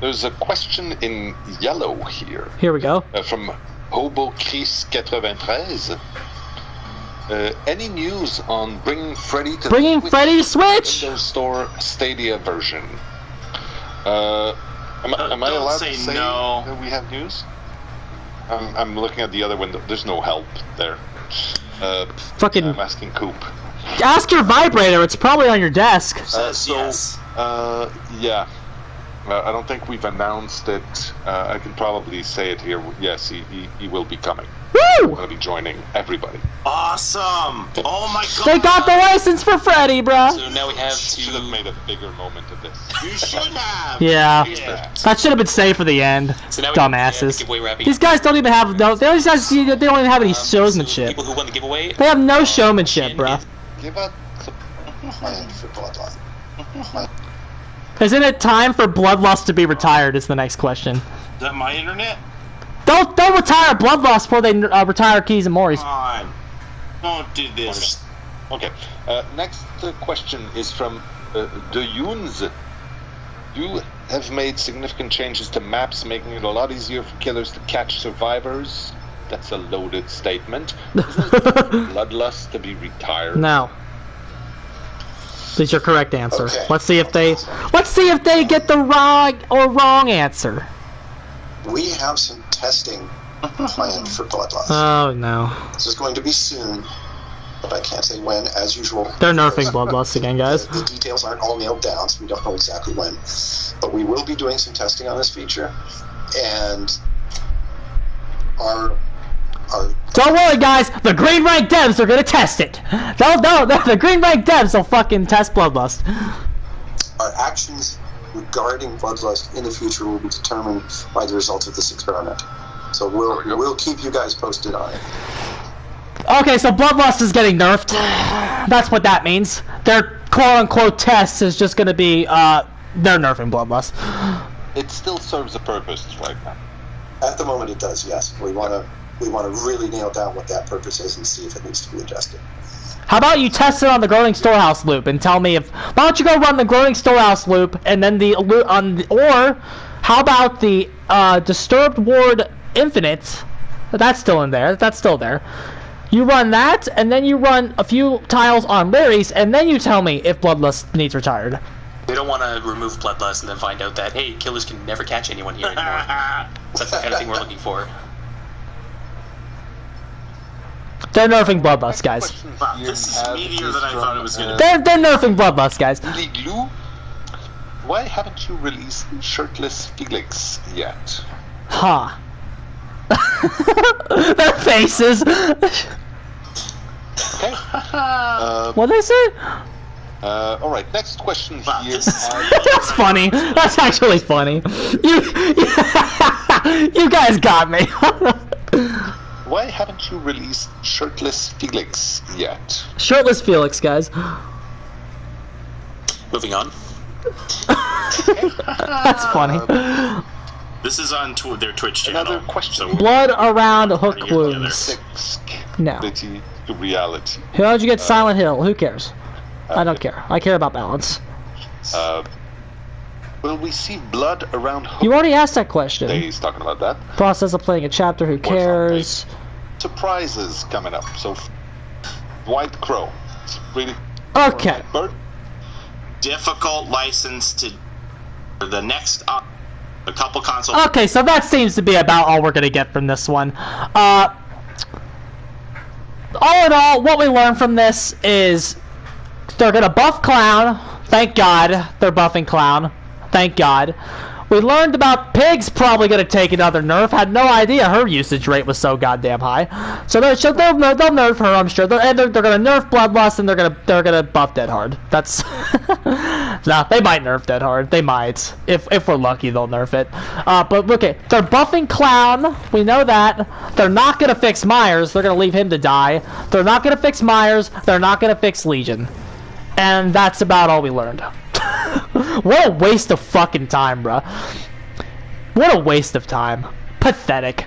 There's a question in yellow here. Here we go. From Hobo Chris 93. Any news on bringing Freddy to Switch? Windows Store Stadia version? Am I allowed to say no that we have news? I'm looking at the other window. There's no help there. Fucking. I'm asking Coop. Ask your vibrator. It's probably on your desk. Yes. Yeah. I don't think we've announced it. I can probably say it here. Yes, he will be coming. Woo! He's going to be joining everybody. Awesome! Oh my god! They got the license for Freddy, bruh. So now we have Should have made a bigger moment of this. You should have! Yeah. Yeah. That should have been saved for the end. So now Dumbasses. giveaway wrapping. These guys don't even have no. They don't even have any So showmanship. people who won the giveaway. They have no showmanship, bruh. Give up. Plan for Bloodline. Isn't it time for Bloodlust to be retired? Is the next question. Is that my internet? Don't retire Bloodlust before they retire Keys and Morris. Come on. Don't do this. Okay. Next question is from the Yuns. You have made significant changes to maps, making it a lot easier for killers to catch survivors. That's a loaded statement. Isn't Bloodlust to be retired? No. Is your correct answer. Okay. Let's see if they get the wrong answer. We have some testing planned for Bloodlust. Oh no. This is going to be soon, but I can't say when, as usual. They're nerfing Bloodlust again, guys. The details aren't all nailed down, so we don't know exactly when. But we will be doing some testing on this feature, and our Don't worry, guys. The green rank devs are gonna test it. No, the green rank devs will fucking test Bloodlust. our actions regarding Bloodlust in the future will be determined by the results of this experiment. So we'll keep you guys posted on it. Okay, so Bloodlust is getting nerfed. That's what that means. Their quote-unquote test is just gonna be, they're nerfing Bloodlust. It still serves a purpose right now. At the moment it does, yes. We want to really nail down what that purpose is and see if it needs to be adjusted. How about you test it on the Groaning Storehouse loop and tell me if... Why don't you go run the Groaning Storehouse loop and then or how about the Disturbed Ward Infinite? That's still in there. That's still there. You run that, and then you run a few tiles on Larry's, and then you tell me if Bloodlust needs retired. They don't want to remove Bloodlust and then find out that, hey, killers can never catch anyone here anymore. That's the kind of thing we're looking for. They're nerfing Bloodlust, guys. Wow, this is meatier than I thought it was going to be. They're nerfing Bloodlust, guys. Glue, why haven't you released Shirtless Felix yet? Huh. Their faces. Okay. What did they say? Alright, next question here. That's funny. That's actually funny. You guys got me. Why haven't you released Shirtless Felix yet? Shirtless Felix, guys. Moving on. That's funny. This is on their Twitch channel. Another question. So Blood around hook together. wounds. Six No. reality. How'd you get Silent Hill? Who cares? I don't care. I care about balance. Will we see blood around hook You already asked that question. days? Talking about that. Process of playing a chapter. Who cares? Surprises coming up. So, White Crow. It's really Okay. bird. difficult license to the next a couple consoles. Okay, so that seems to be about all we're gonna get from this one. All in all, what we learned from this is they're gonna buff Clown. Thank God they're buffing Clown. Thank God. We learned about Pig's probably gonna take another nerf. Had no idea her usage rate was so goddamn high. So they'll nerf her, I'm sure. They're gonna nerf Bloodlust and they're gonna buff Dead Hard. That's nah, they might nerf Dead Hard. They might. If we're lucky, they'll nerf it. But okay, they're buffing Clown. We know that. They're not gonna fix Myers. They're gonna leave him to die. They're not gonna fix Myers. They're not gonna fix Legion. And that's about all we learned. What a waste of fucking time, bruh. What a waste of time. Pathetic.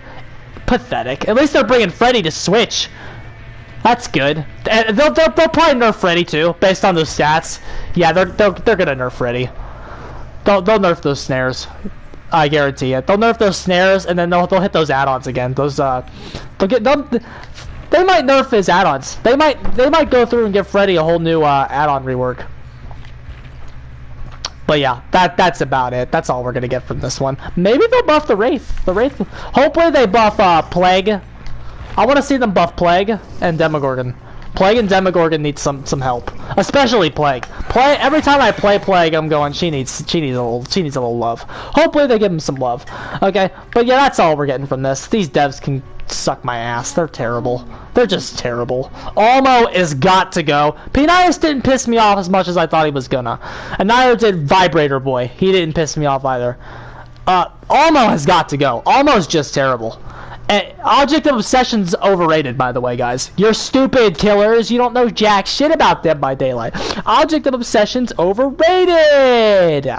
Pathetic. At least they're bringing Freddy to Switch. That's good. And they'll probably nerf Freddy too, based on those stats. Yeah, they're gonna nerf Freddy. They'll nerf those snares. I guarantee it. They'll nerf those snares, and then they'll hit those add-ons again. Those they might nerf his add-ons. They might go through and give Freddy a whole new add-on rework. But yeah, that's about it. That's all we're gonna get from this one. Maybe they'll buff the Wraith. Hopefully they buff Plague. I want to see them buff Plague and Demogorgon. Plague and Demogorgon need some help, especially Plague. Every time I play Plague, I'm going, she needs a little love. Hopefully they give him some love. Okay, but yeah, that's all we're getting from this. These devs can suck my ass. They're terrible. They're just terrible. Almo is got to go. Penias didn't piss me off as much as I thought he was gonna, and neither did Vibrator Boy. He didn't piss me off either. Almo has got to go. Almo's just terrible. Object of Obsession's overrated, by the way, guys. You're stupid killers. You don't know jack shit about Dead by Daylight. Object of Obsession's overrated.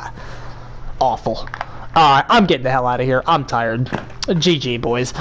Awful. I'm getting the hell out of here. I'm tired. GG, boys.